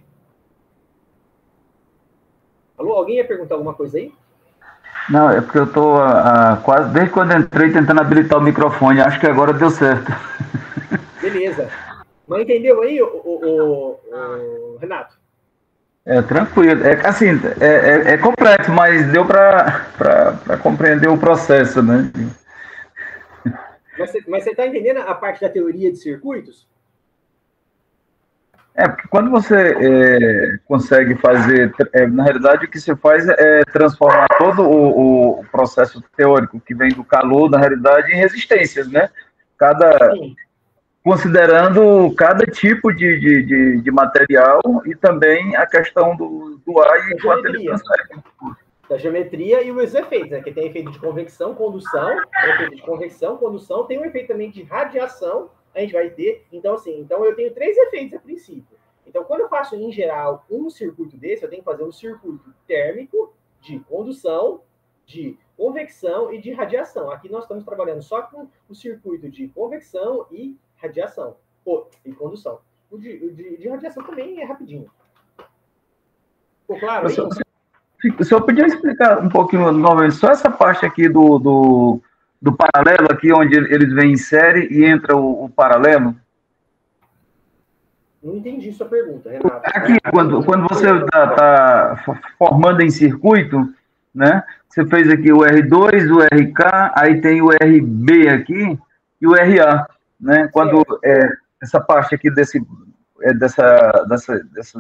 Alô, alguém ia perguntar alguma coisa aí? Não, é porque eu tô quase, desde quando entrei, tentando habilitar o microfone. Acho que agora deu certo. Beleza. Mas entendeu aí, Renato? Tranquilo. Assim, é complexo, mas deu para compreender o processo, né? Mas você está entendendo a parte da teoria de circuitos? Porque quando você consegue fazer, na realidade, o que você faz é transformar todo o processo teórico que vem do calor, na realidade, em resistências, né? Considerando cada tipo de material e também a questão do ar e quanto ele transfere. Da geometria e os efeitos, né? Que tem efeito de convecção, condução, tem um efeito também de radiação, a gente vai ter. Então, assim, eu tenho 3 efeitos a princípio. Então, quando eu faço, em geral, um circuito desse, eu tenho que fazer um circuito térmico, de condução, de convecção e de radiação. Aqui nós estamos trabalhando só com o circuito de convecção e radiação, e condução. O de radiação também é rapidinho. Ficou claro aí? O senhor podia explicar um pouquinho novamente, só essa parte aqui do paralelo, aqui onde eles vêm em série e entra o paralelo? Não entendi sua pergunta, Renato. Aqui, quando você está formando em circuito, né? Você fez aqui o R2, o RK, aí tem o RB aqui e o RA, né? Quando essa parte aqui dessas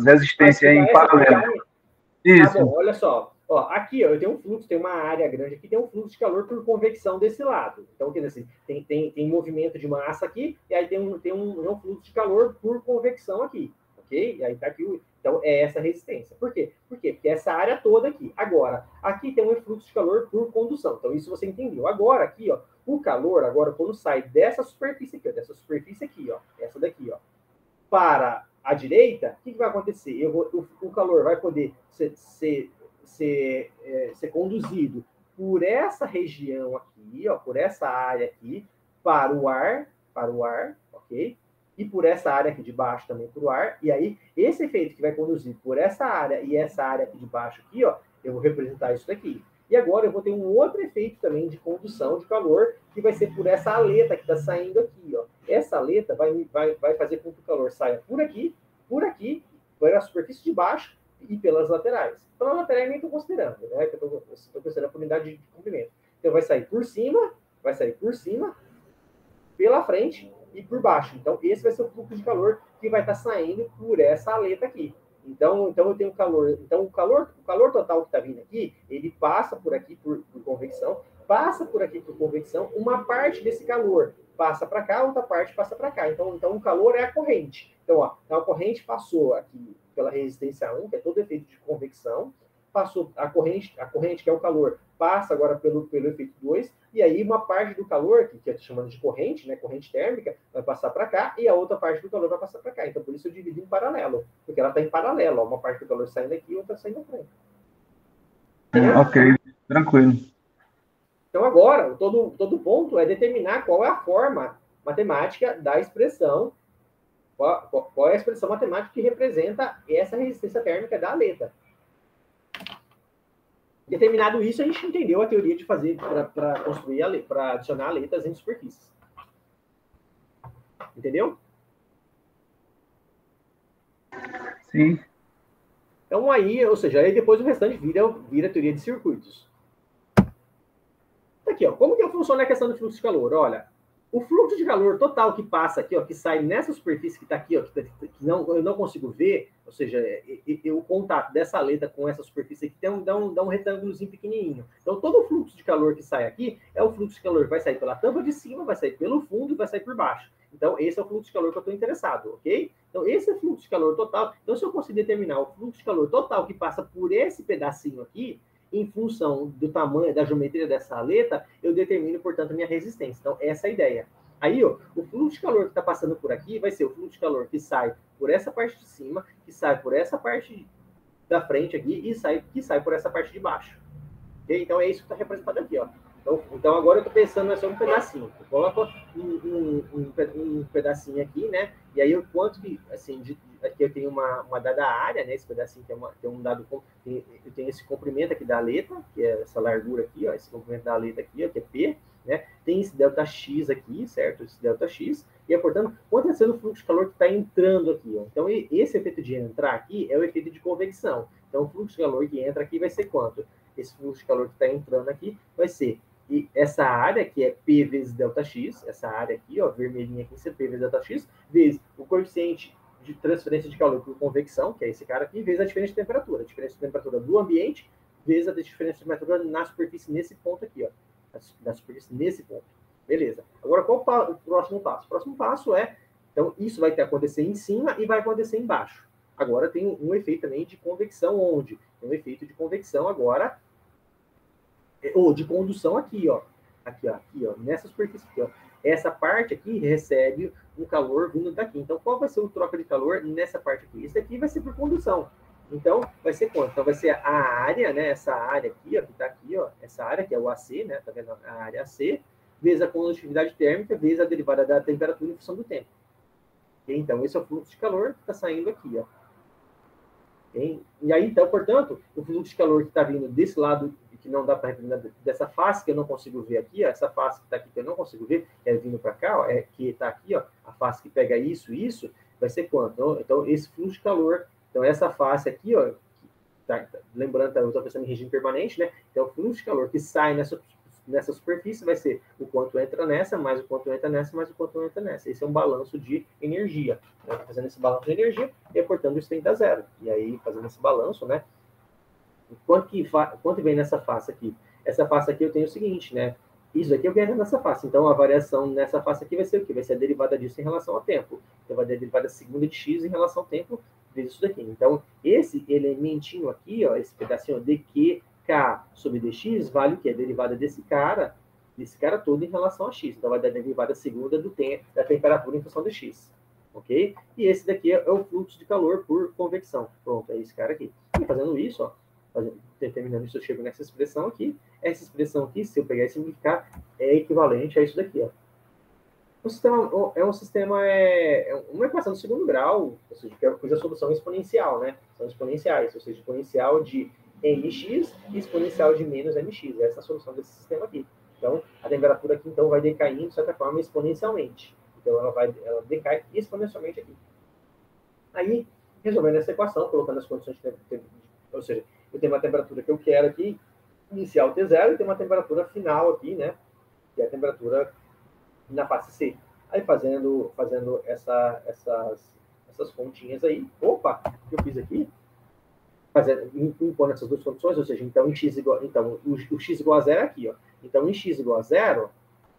resistências em paralelo. Isso. Tá bom, olha só. Ó, aqui, ó, eu tenho um fluxo, tem uma área grande aqui, tem um fluxo de calor por convecção desse lado. Então, quer dizer assim, tem movimento de massa aqui, e aí tem um fluxo de calor por convecção aqui, ok? E aí tá aqui, então é essa resistência. Por quê? Por quê? Porque essa área toda aqui. Agora, aqui tem um efluxo de calor por condução. Então, isso você entendeu. Agora, aqui, ó, o calor, agora, quando sai dessa superfície aqui, ó, dessa superfície aqui, ó, essa daqui, ó, para a direita, o que vai acontecer? O calor vai poder ser conduzido por essa região aqui, ó, por essa área aqui, para o ar, ok? E por essa área aqui de baixo também para o ar. E aí, esse efeito que vai conduzir por essa área e essa área aqui de baixo aqui, ó, eu vou representar isso daqui. E agora eu vou ter um outro efeito também de condução de calor, que vai ser por essa aleta que está saindo aqui, ó. Essa aleta vai fazer com que o calor saia por aqui, pela superfície de baixo e pelas laterais. Pelas laterais nem estou considerando, né? Estou considerando a unidade de comprimento. Então vai sair por cima, pela frente e por baixo. Então esse vai ser o fluxo de calor que vai estar saindo por essa aleta aqui. Então eu tenho calor. Então o calor total que está vindo aqui, ele passa por aqui por convecção, passa por aqui por convecção, uma parte desse calor passa para cá, outra parte passa para cá. Então o calor é a corrente. Então, ó, a corrente passou aqui pela resistência 1, que é todo efeito de convecção, passou a corrente que é o calor, passa agora pelo efeito 2, e aí uma parte do calor, que é chamando de corrente, né, corrente térmica, vai passar para cá, e a outra parte do calor vai passar para cá. Então, por isso eu dividi em paralelo, porque ela está em paralelo, ó, uma parte do calor saindo aqui e outra saindo da frente. Ok, tranquilo. Então, agora, todo ponto é determinar qual é a forma matemática da expressão, qual é a expressão matemática que representa essa resistência térmica da aleta. Determinado isso, a gente entendeu a teoria de fazer para construir, para adicionar aletas em superfícies. Entendeu? Sim. Então, aí, ou seja, aí depois o restante vira teoria de circuitos. Aqui, ó, como que funciona a questão do fluxo de calor? Olha, o fluxo de calor total que passa aqui, ó, que sai nessa superfície que está aqui, ó, que eu não consigo ver, ou seja, o contato dessa aleta com essa superfície aqui dá um retângulozinho pequenininho. Então, todo o fluxo de calor que sai aqui é o fluxo de calor que vai sair pela tampa de cima, vai sair pelo fundo e vai sair por baixo. Então, esse é o fluxo de calor que eu estou interessado, ok? Então, esse é o fluxo de calor total. Então, se eu conseguir determinar o fluxo de calor total que passa por esse pedacinho aqui, em função do tamanho, da geometria dessa aleta, eu determino, portanto, a minha resistência. Então, essa é a ideia. Aí, ó, o fluxo de calor que está passando por aqui vai ser o fluxo de calor que sai por essa parte de cima, que sai por essa parte da frente aqui e que sai por essa parte de baixo. Okay? Então, é isso que está representado aqui, ó. Então agora eu estou pensando é só um pedacinho. Eu coloco um pedacinho aqui, né? E aí, o quanto que, assim, aqui eu tenho uma dada área, né? Esse pedacinho tem um dado, eu tenho esse comprimento aqui da aleta, que é essa largura aqui, ó, esse comprimento da aleta aqui, ó, que é P, né? Tem esse ΔX aqui, certo? Esse ΔX, e, portanto, quanto está sendo o fluxo de calor que está entrando aqui, ó. Então, esse efeito de entrar aqui é o efeito de convecção. Então, o fluxo de calor que entra aqui vai ser quanto? Esse fluxo de calor que está entrando aqui vai ser essa área, que é P vezes ΔX, essa área aqui, ó, vermelhinha aqui, é P vezes ΔX, vezes o coeficiente de transferência de calor por convecção, que é esse cara aqui, vezes a diferença de temperatura. A diferença de temperatura do ambiente vezes a diferença de temperatura na superfície nesse ponto aqui, ó. Na superfície nesse ponto. Beleza. Agora, qual o próximo passo? O próximo passo é, então, isso vai acontecer em cima e vai acontecer embaixo. Agora tem um efeito também de convecção, onde? Tem um efeito de convecção agora, ou de condução aqui, ó. Aqui, ó, nessa superfície aqui, ó. Essa parte aqui recebe um calor vindo daqui. Então, qual vai ser o troca de calor nessa parte aqui? Isso aqui vai ser por condução. Então, vai ser quanto? Então, vai ser a área, né? Essa área aqui, ó, que tá aqui, ó. Essa área, que é o AC, né? Tá vendo? A área AC, vezes a condutividade térmica, vezes a derivada da temperatura em função do tempo. Então, esse é o fluxo de calor que está saindo aqui, ó. E aí, então, portanto, o fluxo de calor que está vindo desse lado, que não dá para representar, dessa face que eu não consigo ver aqui, ó, essa face que está aqui que eu não consigo ver, é vindo para cá, ó, que está aqui, ó, a face que pega isso, vai ser quanto? Então, esse fluxo de calor, então, essa face aqui, ó, lembrando, eu estou pensando em regime permanente, né? Então, o fluxo de calor que sai nessa superfície vai ser o quanto entra nessa, mais o quanto entra nessa, mais o quanto entra nessa. Esse é um balanço de energia. Né? Fazendo esse balanço de energia, e portanto isso tende a zero. E aí, fazendo esse balanço, né? Quanto vem nessa face aqui? Essa face aqui eu tenho o seguinte, né? Isso aqui eu ganho nessa face. Então, a variação nessa face aqui vai ser o quê? Vai ser a derivada disso em relação ao tempo. Então, vai ser a derivada segunda de x em relação ao tempo vezes isso daqui. Então, esse elementinho aqui, ó, esse pedacinho dq sobre dx vale o quê? A derivada desse cara todo em relação a x. Então, vai dar a derivada segunda da temperatura em função de x. Ok? E esse daqui é o fluxo de calor por convecção. Pronto, é esse cara aqui. E fazendo isso, ó, determinando isso, eu chego nessa expressão aqui. Essa expressão aqui, se eu pegar e simplificar, é equivalente a isso daqui, ó. O sistema é uma equação de segundo grau, ou seja, cuja solução é exponencial, né? São exponenciais, ou seja, exponencial de mx e exponencial de menos mx. Essa é a solução desse sistema aqui. Então, a temperatura aqui, então, vai decaindo, de certa forma, exponencialmente. Então, ela decai exponencialmente aqui. Aí, resolvendo essa equação, colocando as condições de ou seja, eu tenho uma temperatura que eu quero aqui, inicial T0, e tenho uma temperatura final aqui, né? Que é a temperatura na face C. Aí fazendo essas continhas aí, opa, o que eu fiz aqui? Impondo essas duas condições, ou seja, então, o x igual a zero é aqui, ó. Então, em x igual a zero,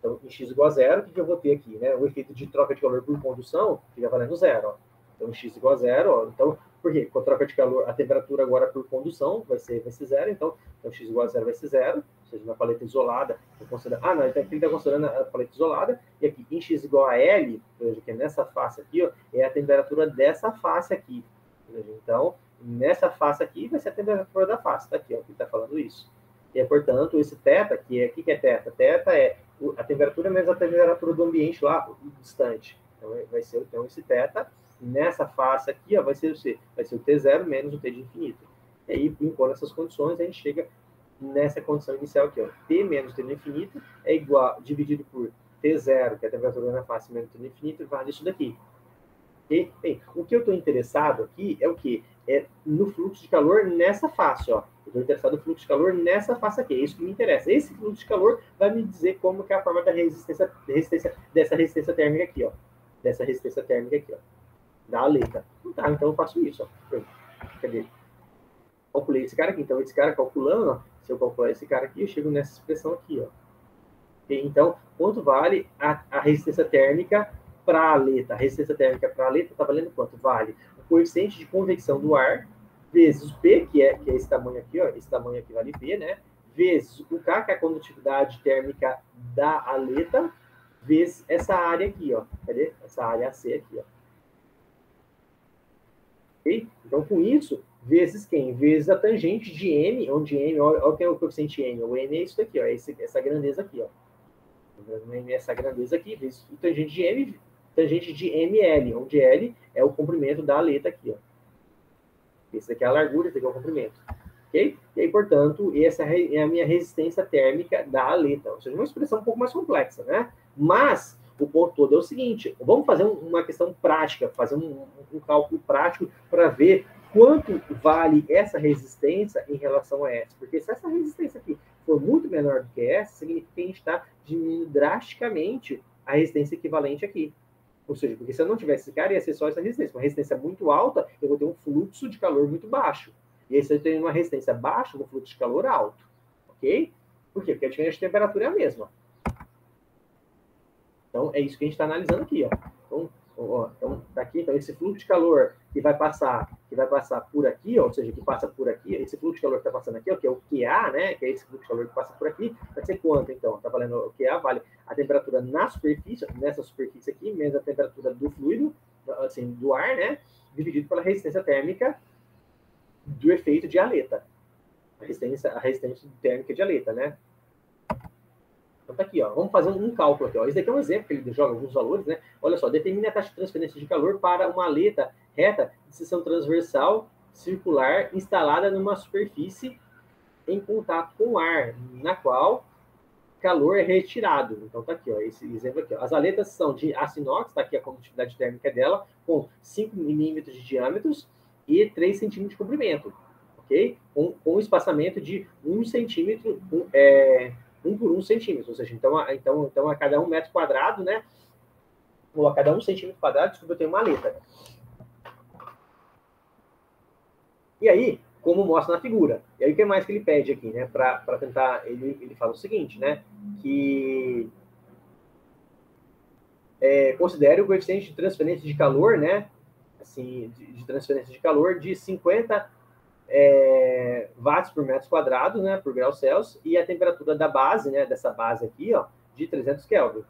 o que eu vou ter aqui, né? O efeito de troca de calor por condução fica valendo zero, ó. Então, x igual a zero, ó. Então, por quê? Com a troca de calor, a temperatura agora por condução vai ser zero, então x igual a zero vai ser zero, ou seja, na paleta isolada, então aqui ele está considerando a paleta isolada, e aqui em x igual a L, veja que é nessa face aqui, ó, é a temperatura dessa face aqui. Veja, então, nessa face aqui vai ser a temperatura da face, tá aqui, ó, que está falando isso. E, portanto, esse θ, o que é θ? Θ é a temperatura menos a temperatura do ambiente lá distante. Então, vai ser então, esse θ. Nessa face aqui, ó, vai ser o T0 menos o T de infinito. E aí, impondo essas condições, a gente chega nessa condição inicial aqui, ó. T menos T no infinito é igual, dividido por T0, que é a temperatura na face, menos T no infinito, vale isso daqui. E, bem, o que eu estou interessado aqui é o quê? É no fluxo de calor nessa face, ó. Eu estou interessado no fluxo de calor nessa face aqui, é isso que me interessa. Esse fluxo de calor vai me dizer como que é a forma da dessa resistência térmica aqui, ó. Dessa resistência térmica aqui, ó. Da aleta. Tá, então eu faço isso, ó. Cadê? Calculei esse cara aqui. Então, esse cara calculando, ó, se eu calcular esse cara aqui, eu chego nessa expressão aqui, ó. Então, quanto vale a resistência térmica para a aleta? A resistência térmica para a aleta está valendo quanto? Vale o coeficiente de convecção do ar vezes o P, que é esse tamanho aqui, ó. Esse tamanho aqui vale P, né? Vezes o K, que é a condutividade térmica da aleta, vezes essa área aqui, ó. Cadê? Essa área AC aqui, ó. Okay? Então, com isso, vezes quem? Vezes a tangente de M, onde M, olha que é o coeficiente M. O M é isso daqui, ó, essa grandeza aqui, ó. O M é essa grandeza aqui, vezes o tangente de M, tangente de ML, onde L é o comprimento da aleta aqui, ó. Esse daqui é a largura, esse daqui é o comprimento. Ok? E aí, portanto, essa é a minha resistência térmica da aleta. Ou seja, uma expressão um pouco mais complexa, né? Mas o ponto todo é o seguinte, vamos fazer uma questão prática, fazer um cálculo prático para ver quanto vale essa resistência em relação a essa. Porque se essa resistência aqui for muito menor do que essa, significa que a gente está diminuindo drasticamente a resistência equivalente aqui. Ou seja, porque se eu não tivesse esse cara, ia ser só essa resistência. Uma resistência muito alta, eu vou ter um fluxo de calor muito baixo. E aí, se eu tenho uma resistência baixa, um fluxo de calor alto. Ok? Por quê? Porque a diferença de temperatura é a mesma. Então, é isso que a gente está analisando aqui, ó. Então, tá aqui, então, esse fluxo de calor que vai passar por aqui, ó, ou seja, que passa por aqui, esse fluxo de calor que está passando aqui, ó, que é o QA, né, que é esse fluxo de calor que passa por aqui, vai ser quanto, então? Está valendo o QA, vale a temperatura na superfície, nessa superfície aqui, menos a temperatura do fluido, assim, do ar, né, dividido pela resistência térmica do efeito de aleta. A resistência térmica de aleta, né? Então tá aqui, ó. Vamos fazer um cálculo aqui, ó. Esse daqui é um exemplo que ele joga alguns valores, né? Olha só, determine a taxa de transferência de calor para uma aleta reta de seção transversal circular instalada numa superfície em contato com o ar, na qual calor é retirado. Então tá aqui, ó, esse exemplo aqui, ó. As aletas são de aço inox, tá aqui a condutividade térmica dela, com 5 milímetros de diâmetros e 3 centímetros de comprimento, ok? Com espaçamento de 1 centímetro, 1 por 1 centímetro, ou seja, então a cada 1 metro quadrado, né, ou a cada 1 centímetro quadrado, desculpa, eu tenho uma aleta. E aí, como mostra na figura, e aí o que mais que ele pede aqui, né, para tentar, ele fala o seguinte, né, que considere o coeficiente de transferência de calor, né, assim, de transferência de calor de 50 watts por metro quadrado, né, por grau Celsius, e a temperatura da base, né, dessa base aqui, ó, de 300 Kelvin,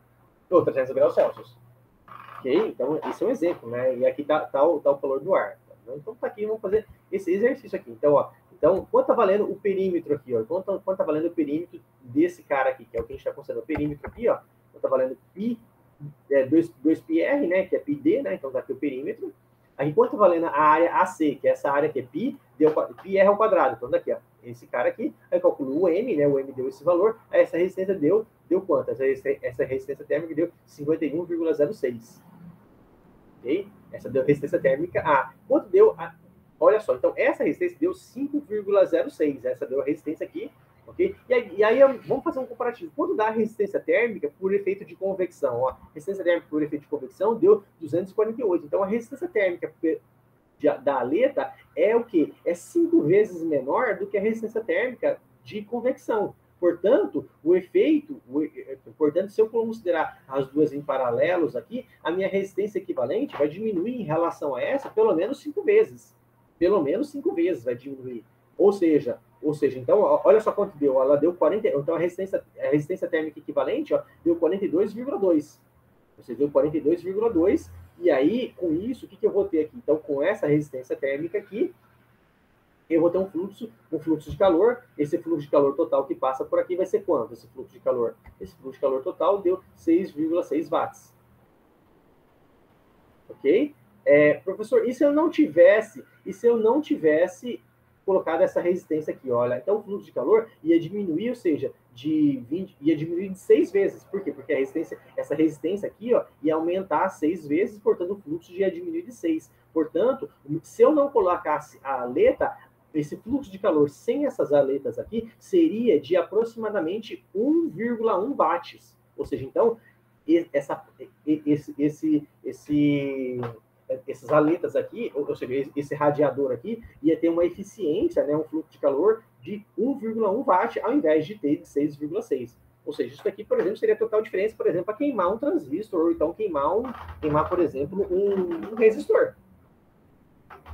ou 300 graus Celsius. Ok? Então, esse é um exemplo, né? E aqui tá o calor do ar. Então, tá aqui, vamos fazer esse exercício aqui. Então, ó, quanto tá valendo o perímetro aqui, ó? Quanto tá valendo o perímetro desse cara aqui, que é o que a gente está considerando o perímetro aqui, ó? Quanto tá valendo pi, 2πr, né? Que é πd, né? Então, tá aqui o perímetro. Aí, quanto tá valendo a área AC, que é essa área que é pi, pi r ao quadrado. Então, daqui, ó, esse cara aqui, aí eu calculo o M, né? O M deu esse valor, aí essa resistência deu quanto? Essa resistência térmica deu 51,06. Ok? Essa deu resistência térmica A. Quanto deu a... Olha só, então essa resistência deu 5,06. Essa deu a resistência aqui, ok? E aí vamos fazer um comparativo. Quanto dá a resistência térmica por efeito de convecção? Ó, resistência térmica por efeito de convecção deu 248. Então a resistência térmica da aleta é o quê? É 5 vezes menor do que a resistência térmica de convecção. Portanto, se eu considerar as duas em paralelos aqui, a minha resistência equivalente vai diminuir em relação a essa pelo menos 5 vezes. Pelo menos 5 vezes vai diminuir. Ou seja, então, olha só quanto deu. Ela deu 40. Então, a resistência térmica equivalente, ó, deu 42,2. Você deu 42,2. E aí, com isso, o que eu vou ter aqui? Então, com essa resistência térmica aqui, eu vou ter um fluxo de calor. Esse fluxo de calor total que passa por aqui vai ser quanto? Esse fluxo de calor total deu 6,6 watts. Ok? Professor, e se eu não tivesse colocado essa resistência aqui? Olha, então o fluxo de calor ia diminuir, ou seja, ia diminuir de 6 vezes. Por quê? Porque essa resistência aqui, ó, ia aumentar 6 vezes, portanto o fluxo ia diminuir de 6. Portanto, se eu não colocasse a aleta, esse fluxo de calor sem essas aletas aqui seria de aproximadamente 1,1 watts. Ou seja, então, essas aletas aqui, ou seja, esse radiador aqui, ia ter uma eficiência, né, um fluxo de calor de 1,1 watt ao invés de ter de 6,6. Ou seja, isso aqui, por exemplo, seria a total diferença, por exemplo, para queimar um transistor, ou então queimar, por exemplo, um resistor.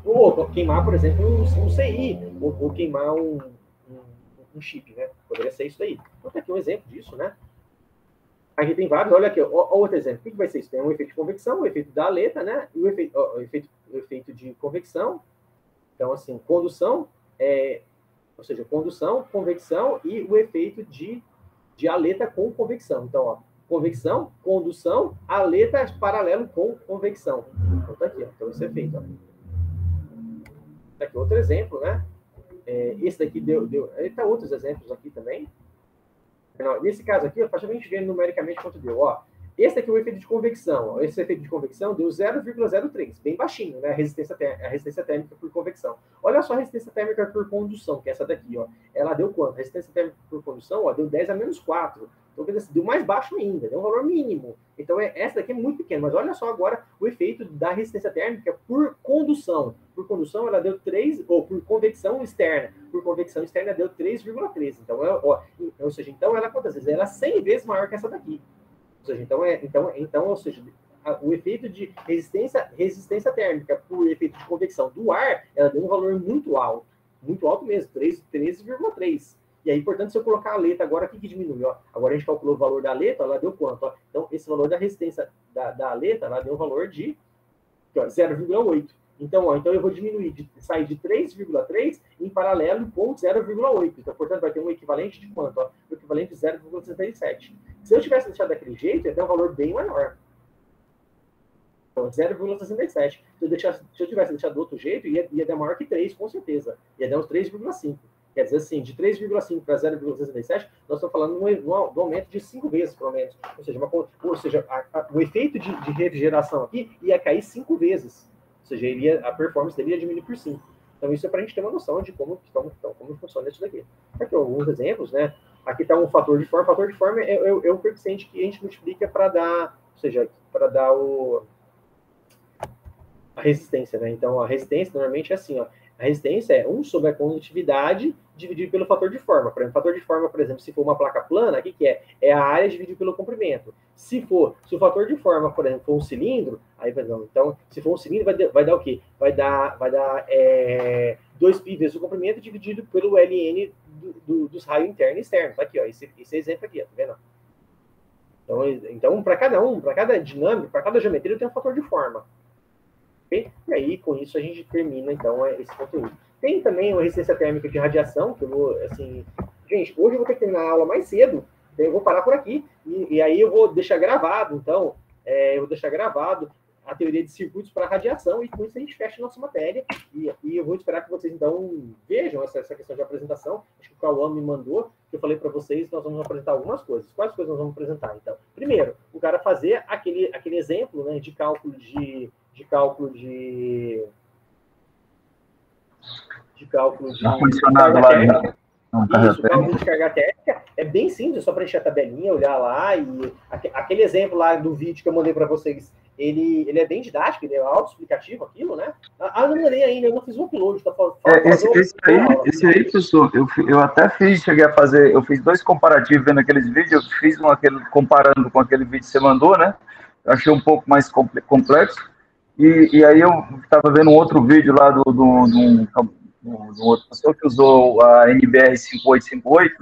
Ou queimar, por exemplo, um CI, ou queimar um chip, né? Poderia ser isso daí. Então, tá aqui um exemplo disso, né? Aqui tem vários, olha aqui, ó, outro exemplo. O que vai ser isso? Tem um efeito de convecção, o efeito da aleta, né? E o efeito de convecção. Então, assim, condução, ou seja, condução, convecção e o efeito de aleta com convecção. Então, ó, convecção, condução, aleta paralelo com convecção. Então, tá aqui, ó. Então, esse efeito, ó. Tá aqui outro exemplo, né? Esse daqui deu. Tá outros exemplos aqui também. Nesse caso aqui, para a gente ver numericamente quanto deu. Ó, esse aqui é o efeito de convecção. Ó, esse efeito de convecção deu 0,03, bem baixinho, né? A resistência térmica por convecção. Olha só a resistência térmica por condução, que é essa daqui, ó. Ela deu quanto? A resistência térmica por condução, ó, deu 10 a menos 4. Então, deu mais baixo ainda, deu um valor mínimo. Então, essa daqui é muito pequena. Mas olha só agora o efeito da resistência térmica por condução. Por condução, ela deu 3, ou por convecção externa. Por convecção externa, deu 3,3. Então, ou seja, então ela quantas vezes? Ela é 100 vezes maior que essa daqui. Ou seja, ou seja, o efeito de resistência térmica por efeito de convecção do ar, ela deu um valor muito alto mesmo, 13,3. E aí, portanto, se eu colocar a aleta agora, o que diminui? Ó, agora a gente calculou o valor da aleta, ela deu quanto? Ó? Então, esse valor da resistência da aleta, ela deu um valor de 0,8. Então, eu vou sair de 3,3 em paralelo com 0,8. Então, portanto, vai ter um equivalente de quanto? Ó? O equivalente de 0,67. Se eu tivesse deixado daquele jeito, ia ter um valor bem maior. Então, 0,67. Se eu tivesse deixado do outro jeito, ia dar maior que 3, com certeza. Ia dar uns 3,5. Quer dizer assim, de 3,5 para 0,67, nós estamos falando do aumento de 5 vezes, pelo menos. Ou seja, o efeito de refrigeração aqui ia cair 5 vezes. Ou seja, a performance dele ia diminuir por 5. Então, isso é para a gente ter uma noção de como funciona isso daqui. Aqui alguns exemplos, né? Aqui está um fator de forma. O fator de forma é o coeficiente que a gente multiplica para dar, ou seja, para dar a resistência, né? Então, a resistência normalmente é assim, ó. A resistência é 1 sobre a condutividade dividido pelo fator de forma. Por exemplo, fator de forma, por exemplo, se for uma placa plana, o que é? É a área dividido pelo comprimento. Se o fator de forma, por exemplo, for um cilindro, Aí vai dar, então, se for um cilindro, vai dar o quê? Vai dar 2 π vezes o comprimento dividido pelo ln dos raios interno e externo. Tá aqui, ó, esse exemplo aqui, ó, tá vendo? Então para cada dinâmica, para cada geometria, tem um fator de forma. Okay? E aí, com isso, a gente termina, então, esse conteúdo. Tem também uma resistência térmica de radiação, que eu vou, assim... Gente, hoje eu vou ter que terminar a aula mais cedo, então eu vou parar por aqui, e aí eu vou deixar gravado, então, eu vou deixar gravado a teoria de circuitos para radiação, e com isso a gente fecha a nossa matéria, e eu vou esperar que vocês, então, vejam essa questão de apresentação. Acho que o Cauã me mandou, que eu falei para vocês, nós vamos apresentar algumas coisas. Quais coisas nós vamos apresentar, então? Primeiro, o cara fazer aquele exemplo, né, de cálculo de ar-condicionado lá, né? Isso, o cálculo de carga térmica é bem simples, é só preencher a tabelinha, olhar lá, e aquele exemplo lá do vídeo que eu mandei para vocês, ele é bem didático, ele é autoexplicativo aquilo, né? Eu não mandei ainda, eu não fiz o upload. Tá esse aí, professor, eu até cheguei a fazer, eu fiz 2 comparativos vendo aqueles vídeos, eu fiz comparando com aquele vídeo que você mandou, né? Eu achei um pouco mais complexo, e aí eu estava vendo um outro vídeo lá do outro professor que usou a NBR 5858,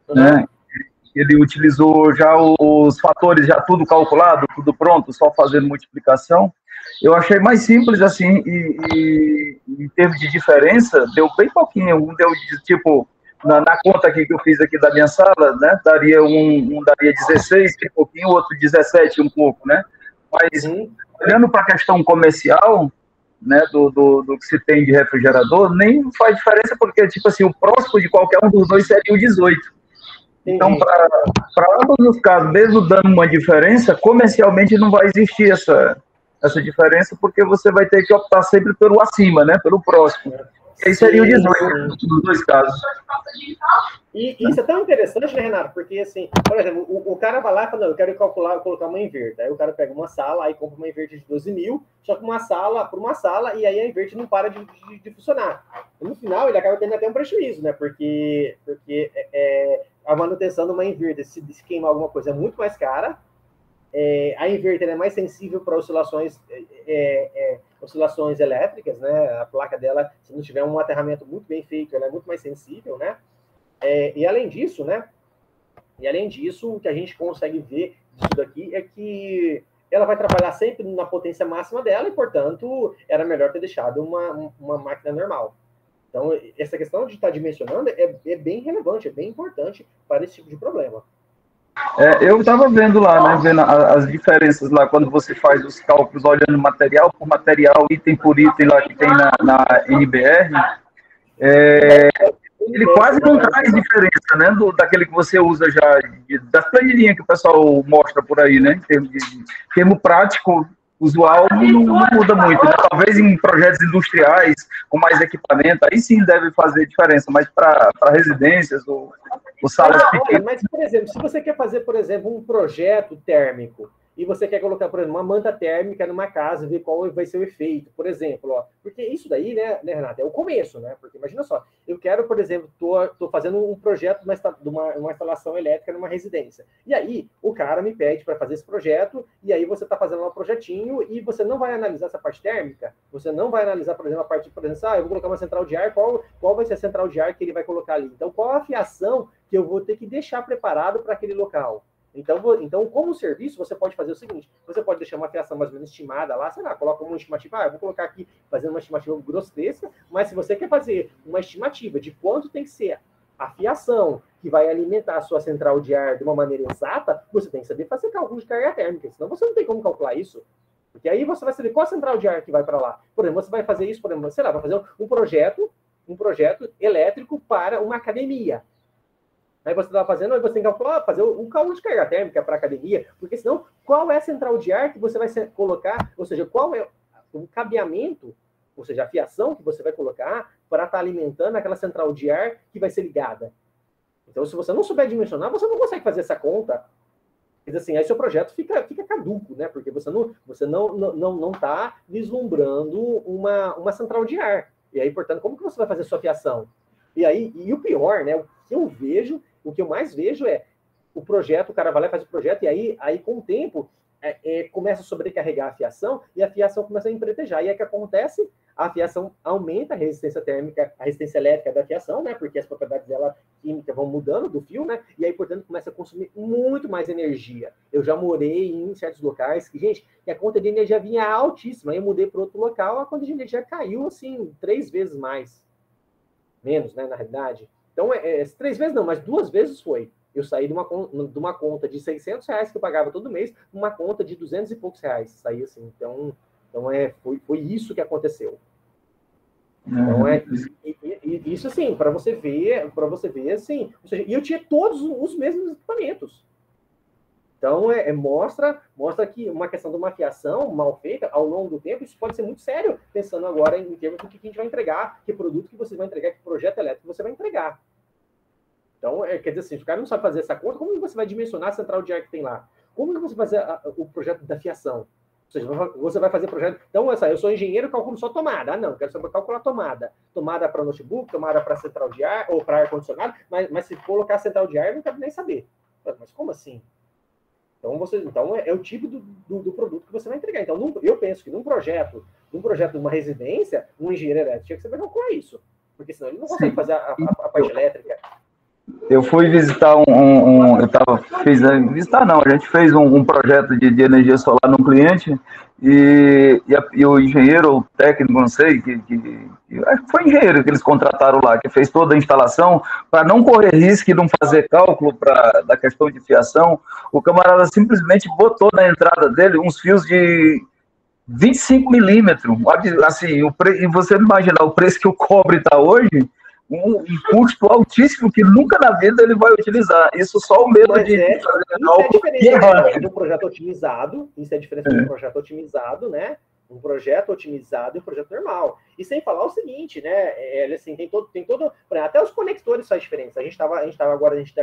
né? Ele utilizou já os fatores, já tudo calculado, tudo pronto, só fazendo multiplicação. Eu achei mais simples assim, e em termos de diferença, deu bem pouquinho. Um deu, tipo, na conta aqui que eu fiz aqui da minha sala, né, daria daria 16 e pouquinho, o outro 17 um pouco, né? Mas, olhando para a questão comercial, né, do que se tem de refrigerador, nem faz diferença, porque, tipo assim, o próximo de qualquer um dos dois seria o 18. Então, para ambos os casos, mesmo dando uma diferença, comercialmente não vai existir essa diferença, porque você vai ter que optar sempre pelo acima, né, pelo próximo. E aí seria o 18 nos dois casos. E isso é tão interessante, né, Renato? Porque, assim, por exemplo, o cara vai lá e fala, não, eu quero colocar uma inverter. Aí o cara pega uma sala, aí compra uma inverter de 12 mil, só que por uma sala, e aí a inverter não para de funcionar. E no final, ele acaba tendo até um prejuízo, né? Porque a manutenção de uma inverter, se queimar alguma coisa, é muito mais cara. A inverter é mais sensível para oscilações elétricas, né? A placa dela, se não tiver um aterramento muito bem feito, ela é muito mais sensível, né? E além disso, né? O que a gente consegue ver disso daqui é que ela vai trabalhar sempre na potência máxima dela e, portanto, era melhor ter deixado uma máquina normal. Então, essa questão de estar dimensionando é bem relevante, é bem importante para esse tipo de problema. Eu estava vendo lá, né, vendo as diferenças lá, quando você faz os cálculos olhando material por material, item por item lá que tem na NBR, ele quase não traz diferença, né, daquele que você usa já, das planilhinhas que o pessoal mostra por aí, né, em termo prático, usual, não muda muito, né? Talvez em projetos industriais, com mais equipamento, aí sim deve fazer diferença, mas para residências ou salas pequenas... Mas, por exemplo, se você quer fazer, por exemplo, um projeto térmico, e você quer colocar, por exemplo, uma manta térmica numa casa, ver qual vai ser o efeito, por exemplo, ó, porque isso daí, né, Renato, é o começo, né? Porque imagina só, eu quero, por exemplo, tô fazendo um projeto de uma instalação elétrica numa residência. E aí, o cara me pede para fazer esse projeto, e aí você está fazendo um projetinho e você não vai analisar essa parte térmica, você não vai analisar, por exemplo, a parte, por exemplo, eu vou colocar uma central de ar, qual vai ser a central de ar que ele vai colocar ali? Então, qual a fiação que eu vou ter que deixar preparado para aquele local? Então, como serviço, você pode fazer o seguinte, você pode deixar uma fiação mais ou menos estimada lá, sei lá, coloca uma estimativa, eu vou colocar aqui, fazendo uma estimativa grosseira, mas se você quer fazer uma estimativa de quanto tem que ser a fiação que vai alimentar a sua central de ar de uma maneira exata, você tem que saber fazer cálculo de carga térmica, senão você não tem como calcular isso. Porque aí você vai saber qual a central de ar que vai para lá. Por exemplo, você vai fazer isso, por exemplo, sei lá, vai fazer um projeto elétrico para uma academia. Aí você está fazendo, aí você tem que calcular, fazer um cálculo de carga térmica para a academia, porque senão, qual é a central de ar que você vai colocar, ou seja, qual é o cabeamento, ou seja, a fiação que você vai colocar para estar alimentando aquela central de ar que vai ser ligada. Então, se você não souber dimensionar, você não consegue fazer essa conta. Mas assim, aí seu projeto fica caduco, né? Porque você não está vislumbrando uma central de ar. E aí, portanto, como que você vai fazer a sua fiação? E o pior, né? O que eu mais vejo é o projeto, o cara vai lá e faz o projeto, e aí com o tempo, começa a sobrecarregar a fiação e a fiação começa a empretejar. E aí o que acontece? A fiação aumenta a resistência térmica, a resistência elétrica da fiação, né? Porque as propriedades dela química vão mudando do fio, né? E aí, portanto, começa a consumir muito mais energia. Eu já morei em certos locais que, gente, que a conta de energia vinha altíssima. Aí eu mudei para outro local, a conta de energia caiu, assim, 3 vezes mais. Menos, né, na realidade. Então, 3 vezes não, mas 2 vezes foi. Eu saí de uma conta de R$600 que eu pagava todo mês, uma conta de 200 e poucos reais. Saí assim. Então foi isso que aconteceu. Então, isso assim, para você ver assim, ou seja, e eu tinha todos os mesmos equipamentos. Então, mostra que uma questão de uma fiação mal feita, ao longo do tempo, isso pode ser muito sério, pensando agora em termos do que a gente vai entregar, que produto que você vai entregar, que projeto elétrico você vai entregar. Então, quer dizer assim, se o cara não sabe fazer essa conta, como você vai dimensionar a central de ar que tem lá? Como você vai fazer o projeto da fiação? Ou seja, você vai fazer projeto... Então, eu sou engenheiro, calculo só tomada. Ah, não, quero só calcular tomada. Tomada para notebook, tomada para central de ar, ou para ar-condicionado, mas se colocar central de ar, eu não quero nem saber. Mas como assim? Então é o tipo do produto que você vai entregar. Então, eu penso que num projeto de uma residência, um engenheiro elétrico, você vai calcular isso. Porque senão ele não consegue fazer a parte elétrica. Eu fui visitar visitar não, a gente fez um projeto de energia solar num cliente e o engenheiro, ou técnico, não sei, acho que foi engenheiro que eles contrataram lá, que fez toda a instalação, para não correr risco e não fazer cálculo da questão de fiação, o camarada simplesmente botou na entrada dele uns fios de 25 milímetros, assim, e você imaginar o preço que o cobre está hoje, um custo altíssimo que nunca na vida ele vai utilizar. Isso só o medo de fazer cálculo. Isso é diferente do projeto otimizado, isso é diferente do projeto otimizado, né? Um projeto otimizado e um projeto normal. E sem falar o seguinte, né? Assim, tem todo. Até os conectores faz diferença. A gente está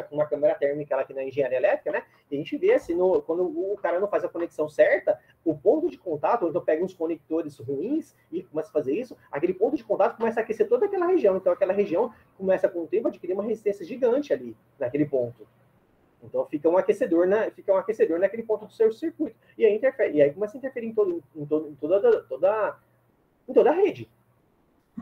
com uma câmera térmica aqui na engenharia elétrica, né? E a gente vê assim, quando o cara não faz a conexão certa, o ponto de contato, então pega uns conectores ruins e começa a fazer isso, aquele ponto de contato começa a aquecer toda aquela região. Então aquela região começa com o tempo a adquirir uma resistência gigante ali, naquele ponto. Então fica um aquecedor naquele ponto do seu circuito. E aí interfere, e aí começa a interferir em toda a rede.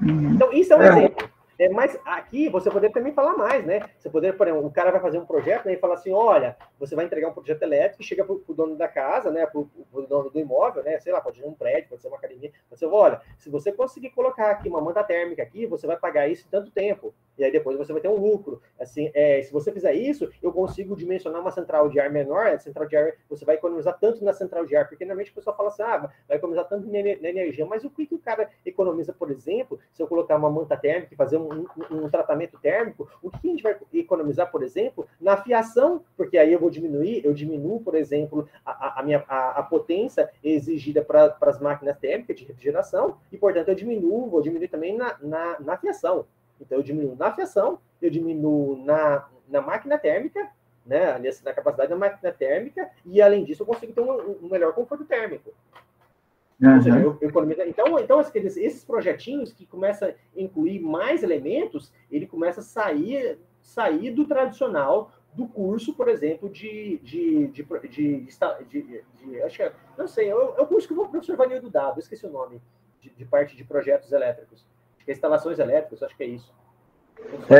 Então, isso é um exemplo. Mas aqui você poderia também falar mais, né? Você poderia, por exemplo, o cara vai fazer um projeto, né, e fala assim, olha, você vai entregar um projeto elétrico e chega para o dono da casa, né, para o dono do imóvel, né, sei lá, pode ser um prédio, pode ser uma academia, pode ser, olha, se você conseguir colocar aqui uma manta térmica aqui, você vai pagar isso em tanto tempo. E aí depois você vai ter um lucro. Assim, se você fizer isso, eu consigo dimensionar uma central de ar menor, a central de ar, você vai economizar tanto na central de ar, porque normalmente o pessoal fala assim, vai economizar tanto na energia, mas o que o cara economiza, por exemplo, se eu colocar uma manta térmica e fazer um tratamento térmico, o que a gente vai economizar, por exemplo, na fiação, porque aí eu diminuo, por exemplo, a potência exigida para as máquinas térmicas de refrigeração, e, portanto, vou diminuir também na fiação. Então, eu diminuo na fiação, eu diminuo na máquina térmica, né, na capacidade da máquina térmica, e, além disso, eu consigo ter um melhor conforto térmico. Ou seja, eu economizo. Então esses projetinhos que começam a incluir mais elementos, ele começa a sair do tradicional do curso, por exemplo, acho que não sei, é o curso que o professor Vanildo dava, eu esqueci o nome, de parte de projetos elétricos. Acho que é instalações elétricas, acho que é isso.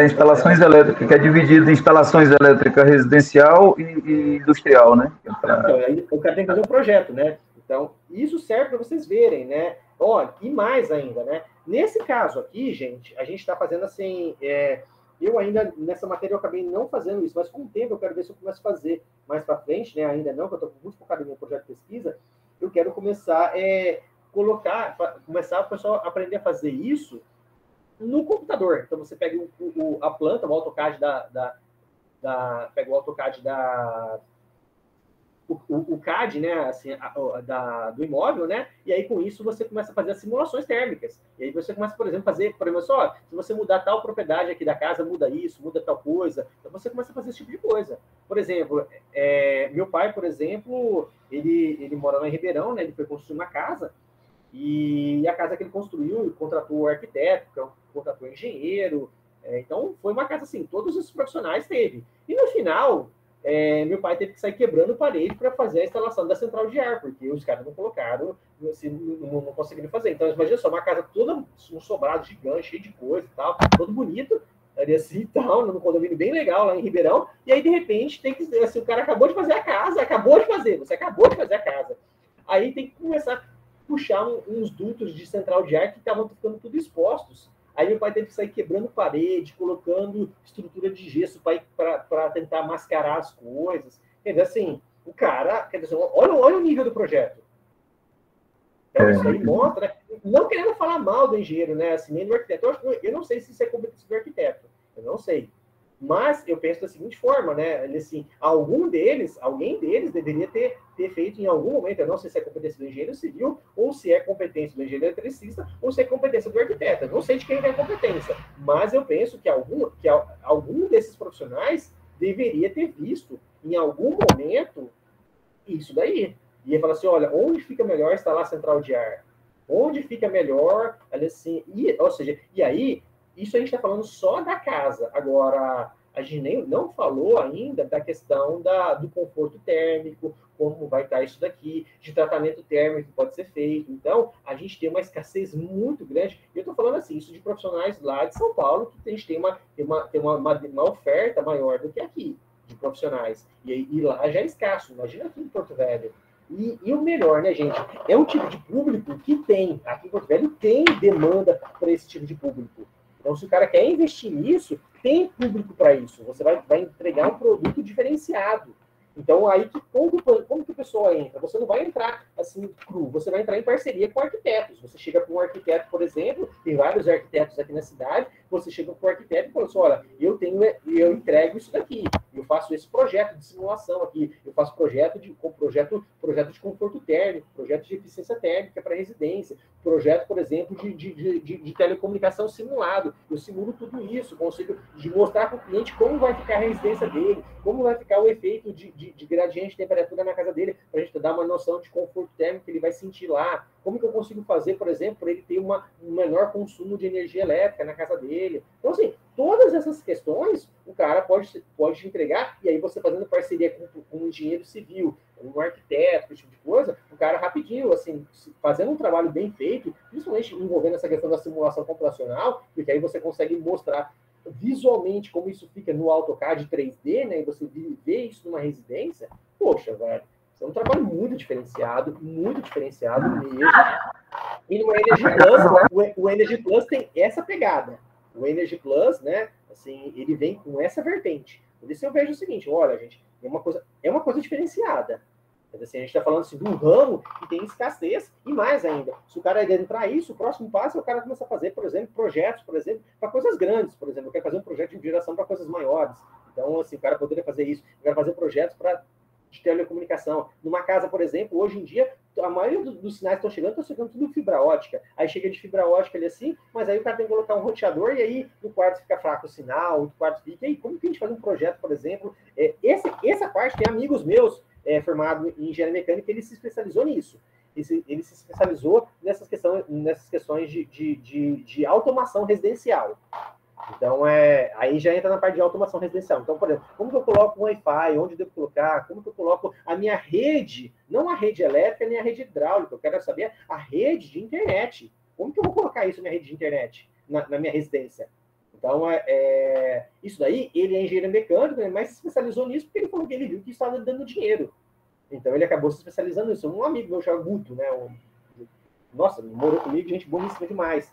Instalações elétricas, que é dividido em instalações elétricas residencial e industrial, né? Então, aí o cara tem que fazer um projeto, né? Então, isso serve para vocês verem, né? Olha, e mais ainda, né? Nesse caso aqui, gente, a gente está fazendo assim... eu ainda, nessa matéria, eu acabei não fazendo isso, mas com o tempo eu quero ver se eu começo a fazer mais para frente, né? Ainda não, porque eu estou muito focado no meu projeto de pesquisa. Eu quero começar começar o pessoal a aprender a fazer isso no computador. Então, você pega a planta, o AutoCAD pega o AutoCAD o CAD, né, assim, do imóvel, né, e aí com isso você começa a fazer as simulações térmicas. E aí você começa, por exemplo, se você mudar tal propriedade aqui da casa, muda isso, muda tal coisa. Então você começa a fazer esse tipo de coisa. Por exemplo, meu pai, por exemplo, ele mora lá em Ribeirão, né, ele foi construir uma casa, e a casa que ele construiu, ele contratou o arquiteto, contratou o engenheiro. Então, foi uma casa assim, todos os profissionais teve. E no final, meu pai teve que sair quebrando parede para fazer a instalação da central de ar, porque os caras não colocaram, assim, não conseguiram fazer. Então, imagina só, uma casa toda, um sobrado gigante, cheio de coisa e tal, todo bonito, ali assim e tal, num condomínio bem legal lá em Ribeirão, e aí, de repente, tem que, assim, o cara acabou de fazer a casa, você acabou de fazer a casa. Aí tem que começar a puxar uns dutos de central de ar que estavam ficando tudo expostos. Aí meu pai teve que sair quebrando parede, colocando estrutura de gesso para tentar mascarar as coisas. Quer dizer, assim, o cara, quer dizer, olha o nível do projeto. Então, isso aí mostra, né? Não querendo falar mal do engenheiro, né? Assim, nem do arquiteto. Eu não sei se isso é competência do arquiteto. Eu não sei. Mas eu penso da seguinte forma, né? Assim, alguém deles deveria ter feito em algum momento, eu não sei se é competência do engenheiro civil, ou se é competência do engenheiro eletricista, ou se é competência do arquiteto. Eu não sei de quem é a competência, mas eu penso que algum desses profissionais deveria ter visto em algum momento isso daí. E ele fala assim, olha, onde fica melhor instalar a central de ar? Onde fica melhor, assim, ou seja, e aí, isso a gente está falando só da casa. Agora, a gente não falou ainda da questão do conforto térmico, como vai estar isso daqui, de tratamento térmico que pode ser feito. Então, a gente tem uma escassez muito grande. Eu estou falando assim, isso de profissionais lá de São Paulo, que a gente tem uma oferta maior do que aqui, de profissionais. E lá já é escasso, imagina aqui em Porto Velho. E o melhor, né, gente? É um tipo de público que tem, aqui em Porto Velho, tem demanda para esse tipo de público. Então, se o cara quer investir nisso, tem público para isso. Você vai entregar um produto diferenciado. Então, aí, como que a pessoa entra? Você não vai entrar assim, cru. Você vai entrar em parceria com arquitetos. Você chega com um arquiteto, por exemplo, tem vários arquitetos aqui na cidade, você chega com um arquiteto e fala assim, olha, eu entrego isso daqui. Eu faço esse projeto de simulação aqui. Eu faço projeto de conforto térmico, projeto de eficiência térmica para residência, projeto, por exemplo, de telecomunicação simulado. Eu simulo tudo isso, consigo mostrar para o cliente como vai ficar a residência dele, como vai ficar o efeito de gradiente de temperatura na casa dele, para a gente dar uma noção de conforto térmico que ele vai sentir lá. Como que eu consigo fazer, por exemplo, para ele ter um menor consumo de energia elétrica na casa dele. Então, assim, todas essas questões o cara pode entregar, e aí você fazendo parceria com um engenheiro civil, um arquiteto, esse tipo de coisa, o cara rapidinho, assim, fazendo um trabalho bem feito, principalmente envolvendo essa questão da simulação computacional, porque aí você consegue mostrar visualmente como isso fica no AutoCAD 3D, né, e você vê isso numa residência, poxa, velho, isso é um trabalho muito diferenciado mesmo. E no Energy Plus, o Energy Plus tem essa pegada. O Energy Plus, né, assim, ele vem com essa vertente. Por isso eu vejo o seguinte, olha, gente, é uma coisa diferenciada. Mas, assim, a gente está falando assim, de um ramo que tem escassez e mais ainda. Se o cara adentrar isso, o próximo passo é o cara começar a fazer, por exemplo, projetos, para coisas grandes. Por exemplo, eu quero fazer um projeto de geração para coisas maiores. Então, assim, o cara poderia fazer isso. Eu quero fazer projetos de telecomunicação. Numa casa, por exemplo, hoje em dia, a maioria dos sinais que estão chegando tudo fibra ótica. Aí chega de fibra ótica ali assim, mas aí o cara tem que colocar um roteador e aí no quarto fica fraco o sinal, no quarto fica. E aí, como que a gente faz um projeto, por exemplo? Essa parte tem amigos meus formados em engenharia mecânica, ele se especializou nisso. Ele se especializou nessas questões de automação residencial. Então, aí já entra na parte de automação residencial. Então, por exemplo, como que eu coloco um Wi-Fi? Onde eu devo colocar? Como que eu coloco a minha rede? Não a rede elétrica, nem a rede hidráulica. Eu quero saber a rede de internet. Como que eu vou colocar isso na minha rede de internet? Na minha residência? Então, isso daí, ele é engenheiro mecânico, né, mas se especializou nisso porque ele falou que ele viu que estava dando dinheiro. Então, ele acabou se especializando nisso. Um amigo meu, chamado Guto, né? Nossa, morou comigo, gente boníssima demais.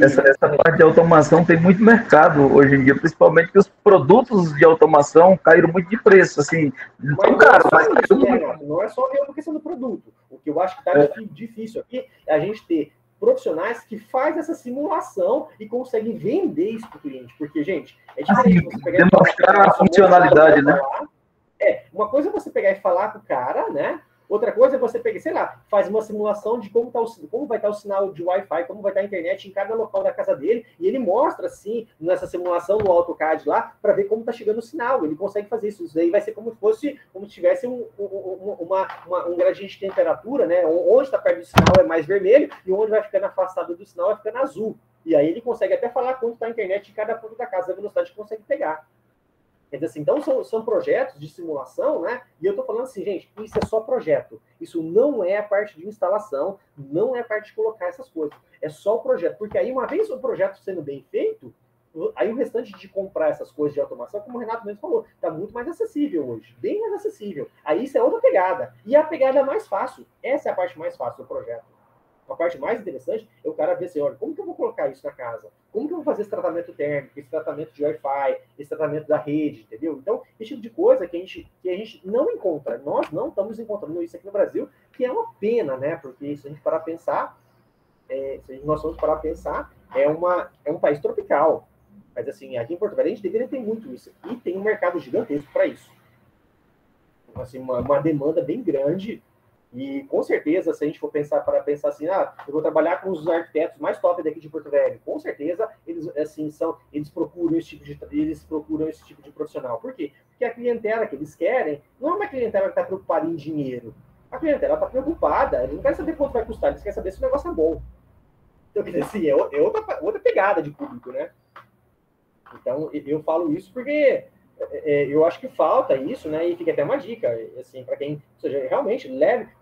Essa parte de automação tem muito mercado hoje em dia, principalmente porque os produtos de automação caíram muito de preço, assim, mas caro, não é só a questão do produto. O que eu acho que está difícil aqui é a gente ter profissionais que fazem essa simulação e conseguem vender isso para o cliente. Porque, gente, é diferente você pegar demonstrar a funcionalidade, né? Uma coisa é você pegar e falar com o cara, né? Outra coisa é você pegar, sei lá, faz uma simulação de como vai estar o sinal de Wi-Fi, como vai estar a internet em cada local da casa dele, e ele mostra, assim, nessa simulação no AutoCAD lá, para ver como está chegando o sinal. Ele consegue fazer isso. Isso daí vai ser como se tivesse um gradiente de temperatura, né? Onde está perto do sinal é mais vermelho, e onde vai ficando afastado do sinal vai ficando azul. E aí ele consegue até falar quanto está a internet em cada ponto da casa, a velocidade que consegue pegar. Quer dizer assim, então são projetos de simulação, né? E eu estou falando assim, gente, isso é só projeto. Isso não é a parte de instalação, não é a parte de colocar essas coisas. É só o projeto. Porque aí, uma vez o projeto sendo bem feito, aí o restante de comprar essas coisas de automação, como o Renato mesmo falou, está muito mais acessível hoje. Bem mais acessível. Aí isso é outra pegada. E a pegada mais fácil. Essa é a parte mais fácil do projeto. A parte mais interessante é o cara ver assim, olha, como que eu vou colocar isso na casa? Como que eu vou fazer esse tratamento térmico, esse tratamento de Wi-Fi, esse tratamento da rede, entendeu? Então, esse tipo de coisa que a gente não encontra, nós não estamos encontrando isso aqui no Brasil, que é uma pena, né? Porque se a gente parar a pensar, nós vamos parar a pensar, é um país tropical. Mas assim, aqui em Porto Velho a gente deveria ter muito isso. E tem um mercado gigantesco para isso. Assim, uma demanda bem grande. E com certeza, se a gente for pensar assim, eu vou trabalhar com os arquitetos mais top daqui de Porto Velho, com certeza eles assim eles procuram esse tipo de profissional. Por quê? Porque a clientela que eles querem não é uma clientela que está preocupada em dinheiro. A clientela está preocupada, eles não querem saber quanto vai custar, eles querem saber se o negócio é bom. Então, quer dizer, assim, é outra pegada de público, né? Então, eu falo isso porque eu acho que falta isso, né? E fica até uma dica, assim, para quem, ou seja, realmente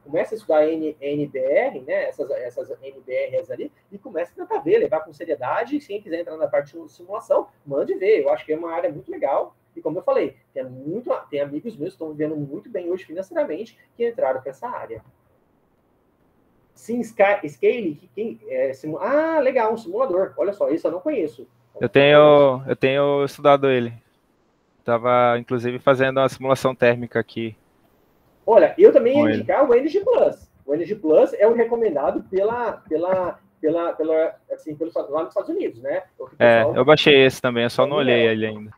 comece a estudar NBR, né? Essas NBRs ali, e comece a tentar ver, levar com seriedade. E quem quiser entrar na parte de simulação, mande ver. Eu acho que é uma área muito legal. E como eu falei, tem amigos meus que estão vivendo muito bem hoje financeiramente que entraram para essa área. Sim, Scale, legal, um simulador. Olha só, isso eu não conheço. Eu tenho estudado ele. Estava, inclusive, fazendo uma simulação térmica aqui. Olha, eu também ia indicar o Energy Plus. O Energy Plus é o recomendado lá nos Estados Unidos, né? Eu baixei esse também, eu só não olhei ele ainda.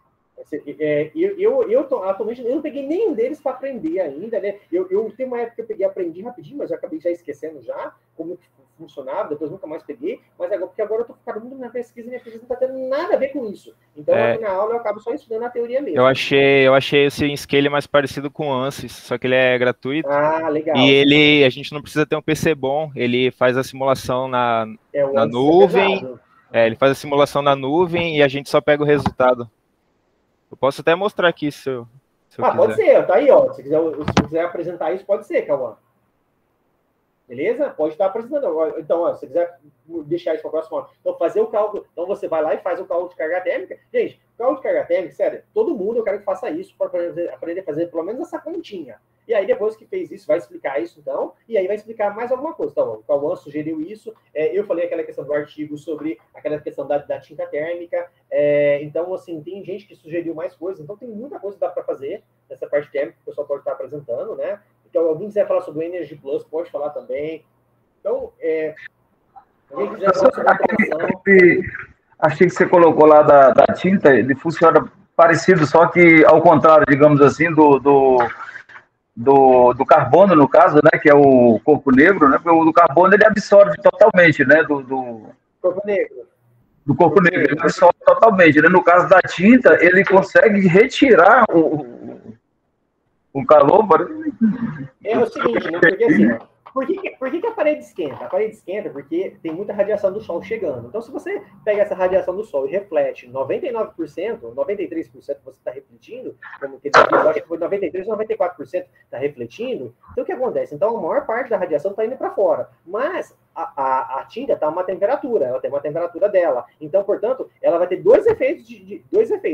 Atualmente eu não peguei nenhum deles para aprender ainda, né? Eu tenho uma época que eu peguei, aprendi rapidinho, mas eu acabei já esquecendo já como funcionava, depois nunca mais peguei, porque agora eu tô focado muito na pesquisa e minha pesquisa não está tendo nada a ver com isso. Então, aqui na aula eu acabo só estudando a teoria mesmo. Eu achei esse Scale mais parecido com o ANSYS, só que ele é gratuito. Ah, legal. E a gente não precisa ter um PC bom, ele faz a simulação na nuvem. Ele faz a simulação na nuvem e a gente só pega o resultado. Eu posso até mostrar aqui se eu quiser. Pode ser, tá aí, ó. Se quiser apresentar isso, pode ser, Cauã. Beleza? Pode estar apresentando. Então, se você quiser deixar isso para a próxima hora. Então, fazer o cálculo. Então, você vai lá e faz o cálculo de carga térmica. Gente, cálculo de carga térmica, sério, todo mundo eu quero que faça isso para aprender a fazer pelo menos essa continha. E aí, depois que fez isso, vai explicar isso, então, e aí vai explicar mais alguma coisa. Então, o Cauã sugeriu isso. Eu falei aquela questão do artigo sobre aquela questão da tinta térmica. Então, assim, tem gente que sugeriu mais coisas. Então, tem muita coisa que dá para fazer nessa parte térmica que o pessoal pode estar apresentando, né? Então, alguém quiser falar sobre o Energy Plus, pode falar também. Então, alguém quiser falar sobre a automação. Achei que você colocou lá da tinta, ele funciona parecido, só que ao contrário, digamos assim, do carbono, no caso, né, que é o corpo negro, né, porque o do carbono ele absorve totalmente, né, do corpo negro. Do corpo negro, ele absorve totalmente, né? No caso da tinta, ele consegue retirar o calor. É o seguinte, né, porque assim, por que a parede esquenta? A parede esquenta porque tem muita radiação do sol chegando. Então, se você pega essa radiação do sol e reflete 99%, 93% você está refletindo, como que eu acho que foi 93%, 94% está refletindo, então o que acontece? Então, a maior parte da radiação está indo para fora. Mas a tinta está a uma temperatura, ela tem uma temperatura dela. Então, portanto, ela vai ter dois efeitos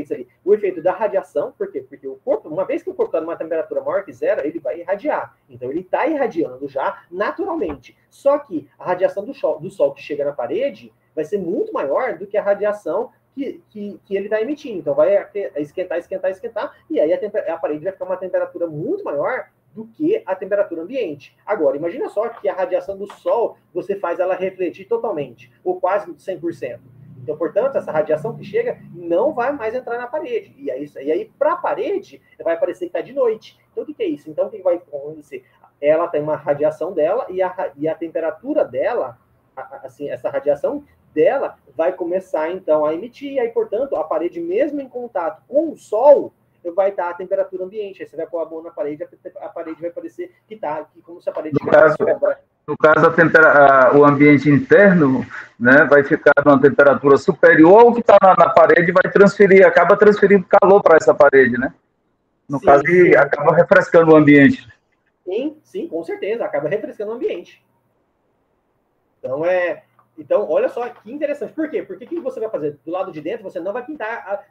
ali. O efeito da radiação, por quê? Porque o corpo, uma vez que o corpo está numa temperatura maior que zero, ele vai irradiar. Então, ele está irradiando já naturalmente. Só que a radiação do sol que chega na parede vai ser muito maior do que a radiação que ele está emitindo. Então, vai esquentar, e aí a parede vai ficar uma temperatura muito maior do que a temperatura ambiente. Agora, imagina só que a radiação do sol, você faz ela refletir totalmente, ou quase 100%. Então, portanto, essa radiação que chega não vai mais entrar na parede. E aí para a parede, vai parecer que está de noite. Então, o que é isso? Então, o que vai acontecer? Ela tem uma radiação dela e a temperatura dela, assim, essa radiação dela vai começar, então, a emitir. E aí, portanto, a parede, mesmo em contato com o sol, vai estar a temperatura ambiente. Aí você vai pôr a mão na parede, a parede vai parecer que como se a parede tivesse sombra. No caso, o ambiente interno, né, vai ficar numa temperatura superior ao que está na parede, acaba transferindo calor para essa parede, né? No caso, acaba refrescando o ambiente. Sim, com certeza, acaba refrescando o ambiente. Então, olha só que interessante. Por quê? Porque o que você vai fazer? Do lado de dentro, você não vai pintar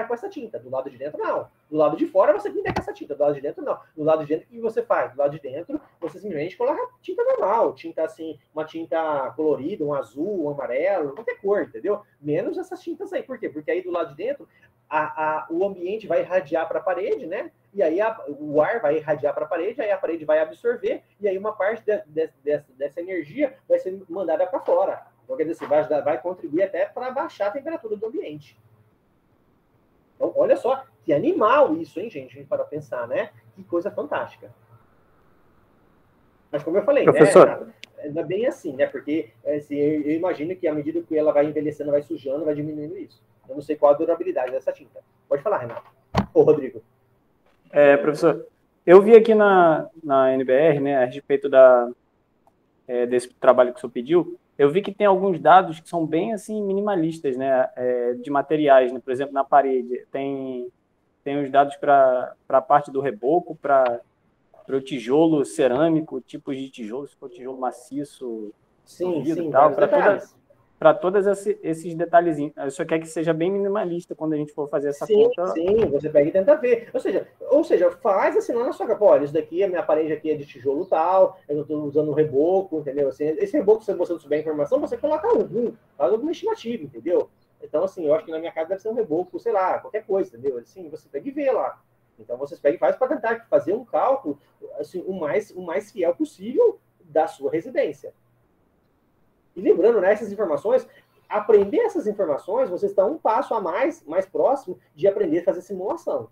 com essa tinta. Do lado de dentro, não. Do lado de fora, você pinta com essa tinta. Do lado de dentro, não. Do lado de dentro, o que você faz? Do lado de dentro, você simplesmente coloca tinta normal. Tinta assim, uma tinta colorida, um azul, um amarelo, qualquer cor, entendeu? Menos essas tintas aí. Por quê? Porque aí do lado de dentro, o ambiente vai irradiar para a parede, né? E aí o ar vai irradiar para a parede, aí a parede vai absorver, e aí uma parte dessa energia vai ser mandada para fora. Então, quer dizer, vai contribuir até para baixar a temperatura do ambiente. Então, olha só, que animal isso, hein, gente? A gente para pensar, né? Que coisa fantástica. Mas como eu falei, professor, né, não é bem assim, né? Porque assim, eu imagino que à medida que ela vai envelhecendo, vai sujando, vai diminuindo isso. Eu não sei qual a durabilidade dessa tinta. Pode falar, Renato. Ô, Rodrigo. Professor, eu vi aqui na NBR, né, a respeito desse trabalho que o senhor pediu, eu vi que tem alguns dados que são bem assim minimalistas, né, de materiais, né? Por exemplo, na parede tem os dados para a parte do reboco, para o tijolo cerâmico, tipos de tijolo, se for tijolo maciço, vidro, tal, para todos esses detalhezinhos. O senhor quer que seja bem minimalista quando a gente for fazer essa conta? Sim, você pega e tenta ver. Ou seja, faz assim lá na sua capa. Olha, isso daqui, a minha parede aqui é de tijolo tal, eu estou usando um reboco, entendeu? Assim, esse reboco, se você não souber a informação, você coloca faz alguma estimativa, entendeu? Então, assim, eu acho que na minha casa deve ser um reboco, sei lá, qualquer coisa, entendeu? Assim, você pega e vê lá. Então, vocês pegam e faz para tentar fazer um cálculo assim, o mais fiel possível da sua residência. E lembrando, né, aprender essas informações, vocês estão um passo a mais próximo de aprender a fazer simulação.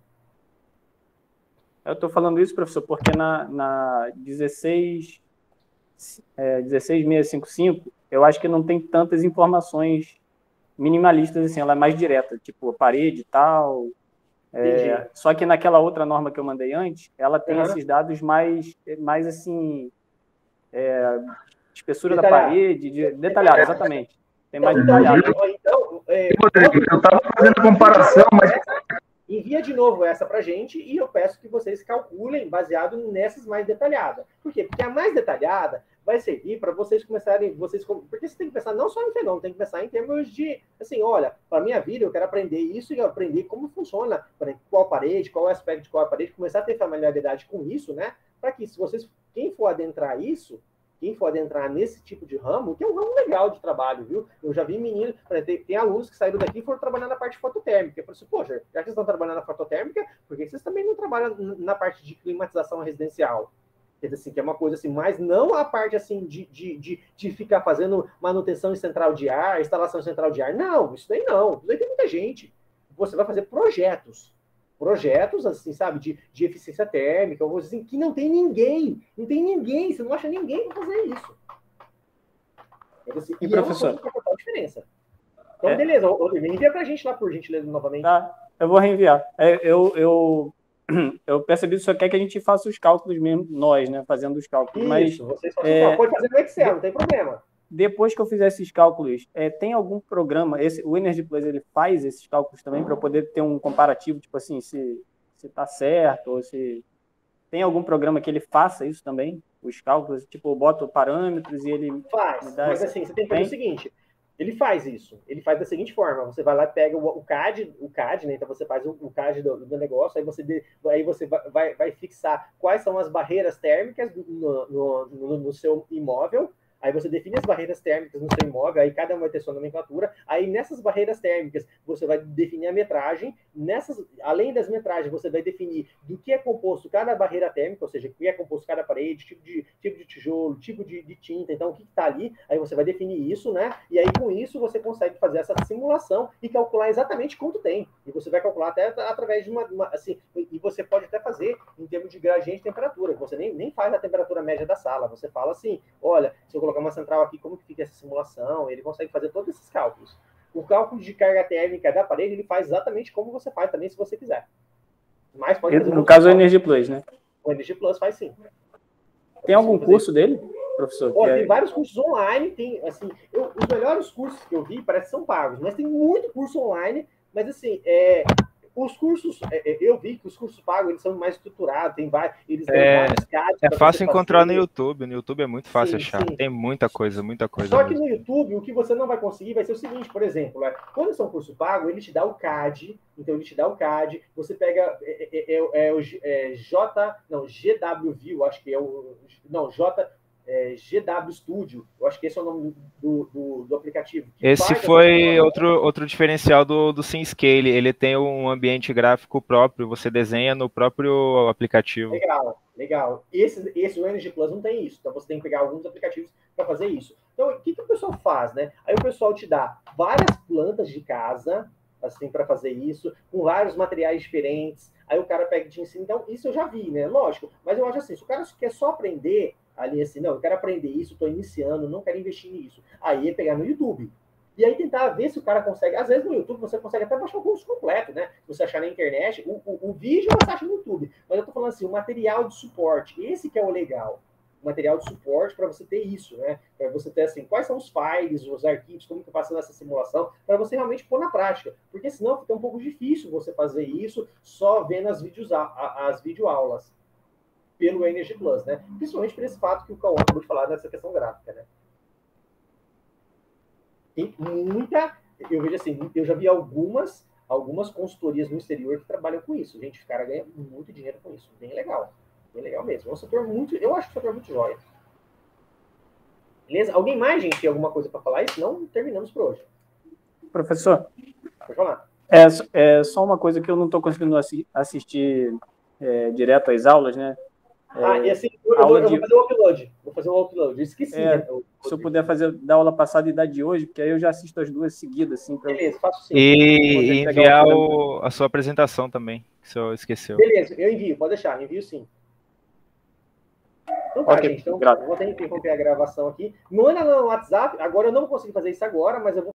Eu estou falando isso, professor, porque na 16655, eu acho que não tem tantas informações minimalistas assim, ela é mais direta, tipo parede e tal. Só que naquela outra norma que eu mandei antes, ela tem esses dados mais assim, espessura da parede, detalhado, exatamente. Tem mais detalhado. Eu estava fazendo a comparação, mas... Envia de novo essa para a gente e eu peço que vocês calculem baseado nessas mais detalhadas. Por quê? Porque a mais detalhada vai servir para vocês começarem... Porque você tem que pensar não só em fenômeno, tem que pensar em termos de... Assim, olha, para a minha vida eu quero aprender isso e aprender como funciona, qual parede, qual aspecto de qual parede, começar a ter familiaridade com isso, né? Para que quem for adentrar nesse tipo de ramo, que é um ramo legal de trabalho, viu? Eu já vi meninos, tem alunos que saíram daqui e foram trabalhar na parte fototérmica. Eu falei assim, poxa, já que vocês estão trabalhando na fototérmica, por que vocês também não trabalham na parte de climatização residencial? Quer dizer, assim, que é uma coisa assim, mas não a parte assim de ficar fazendo manutenção em central de ar, instalação em central de ar. Não, isso daí não. Isso daí tem muita gente. Você vai fazer projetos, assim, sabe, de eficiência térmica, ou assim, que não tem ninguém, você não acha ninguém para fazer isso. Assim, e professor? É uma diferença. Então, beleza, envia pra gente lá, por gentileza, novamente. Tá, eu vou reenviar. Eu percebi que o senhor quer que a gente faça os cálculos mesmo, nós, né, fazendo os cálculos. Isso, mas vocês façam pode fazer no Excel, não tem problema. Depois que eu fizer esses cálculos, tem algum programa, o Energy Plus, ele faz esses cálculos também para poder ter um comparativo, tipo assim, se está certo, ou se tem algum programa que ele faça isso também, os cálculos, tipo, eu boto parâmetros e ele faz, mas assim, você tem que fazer o seguinte, ele faz isso, ele faz da seguinte forma, você vai lá e pega o CAD, né, então você faz o CAD do negócio, aí você vai fixar quais são as barreiras térmicas no seu imóvel. Aí você define as barreiras térmicas no seu imóvel, aí cada uma vai ter sua nomenclatura. Aí nessas barreiras térmicas você vai definir a metragem. Além das metragens, você vai definir do que é composto cada barreira térmica, ou seja, o que é composto cada parede, tipo de tijolo, tipo de tinta, então o que está ali. Aí você vai definir isso, né? E aí com isso você consegue fazer essa simulação e calcular exatamente quanto tem. E você vai calcular até através de assim, e você pode até fazer em termos de gradiente de temperatura. Você nem faz a temperatura média da sala. Você fala assim, olha, se eu colocar uma central aqui, como que fica essa simulação? Ele consegue fazer todos esses cálculos. O cálculo de carga térmica da parede, ele faz exatamente como você faz também, se você quiser. Mas pode fazer no caso, o Energy Plus, né? O Energy Plus faz sim. Tem algum curso dele professor? Olha, tem vários cursos online, tem, assim, os melhores cursos que eu vi parece que são pagos, mas tem muito curso online, mas assim, os cursos, eu vi que os cursos pagos, eles são mais estruturados, eles têm vários CADs. É fácil encontrar no YouTube é muito fácil achar, tem muita coisa Só que no YouTube, o que você não vai conseguir vai ser o seguinte, por exemplo, quando são curso pago, ele te dá o CAD, então ele te dá o CAD, você pega GWView, acho que GW Studio, eu acho que esse é o nome do aplicativo. Esse foi outro diferencial do SimScale, ele tem um ambiente gráfico próprio, você desenha no próprio aplicativo. Legal. Esse o Energy Plus não tem isso, então você tem que pegar alguns aplicativos para fazer isso. Então, o que o pessoal faz, né? Aí o pessoal te dá várias plantas de casa, assim, para fazer isso, com vários materiais diferentes, aí o cara pega e te ensina. Então, isso eu já vi, né? Lógico, mas eu acho assim, se o cara quer só aprender ali assim, não, eu quero aprender isso, estou iniciando, não quero investir nisso. Aí é pegar no YouTube. E aí tentar ver se o cara consegue. Às vezes no YouTube você consegue até baixar o curso completo, né? Se você achar na internet, o vídeo você acha no YouTube. Mas eu tô falando assim, o material de suporte, esse que é o legal. O material de suporte para você ter isso, né? Para você ter assim, quais são os files, os arquivos, como que eu faço nessa simulação, para você realmente pôr na prática. Porque senão fica um pouco difícil você fazer isso só vendo as videoaulas pelo Energy Plus, né? Principalmente por esse fato que o Cauã acabou de falar dessa questão gráfica, né? Tem muita... Eu vejo assim, eu já vi algumas consultorias no exterior que trabalham com isso. Gente, o cara ganha muito dinheiro com isso. Bem legal mesmo. É um setor muito... Eu acho que é um setor muito jóia. Beleza? Alguém mais, gente, tem alguma coisa para falar? Senão, terminamos por hoje. Professor, pode falar. É só uma coisa que eu não estou conseguindo assistir direto às aulas, né? E assim, eu vou fazer o upload. Vou fazer o upload. Eu esqueci. Se eu puder dar aula passada e dar de hoje, porque aí eu já assisto as duas seguidas. Assim, beleza, faço sim. E enviar a sua apresentação também, que o senhor esqueceu. Beleza, eu envio, pode deixar, envio sim. Então tá, gente. Então, eu vou ter que interromper a gravação aqui. Manda no WhatsApp. Agora eu não vou conseguir fazer isso agora, mas eu vou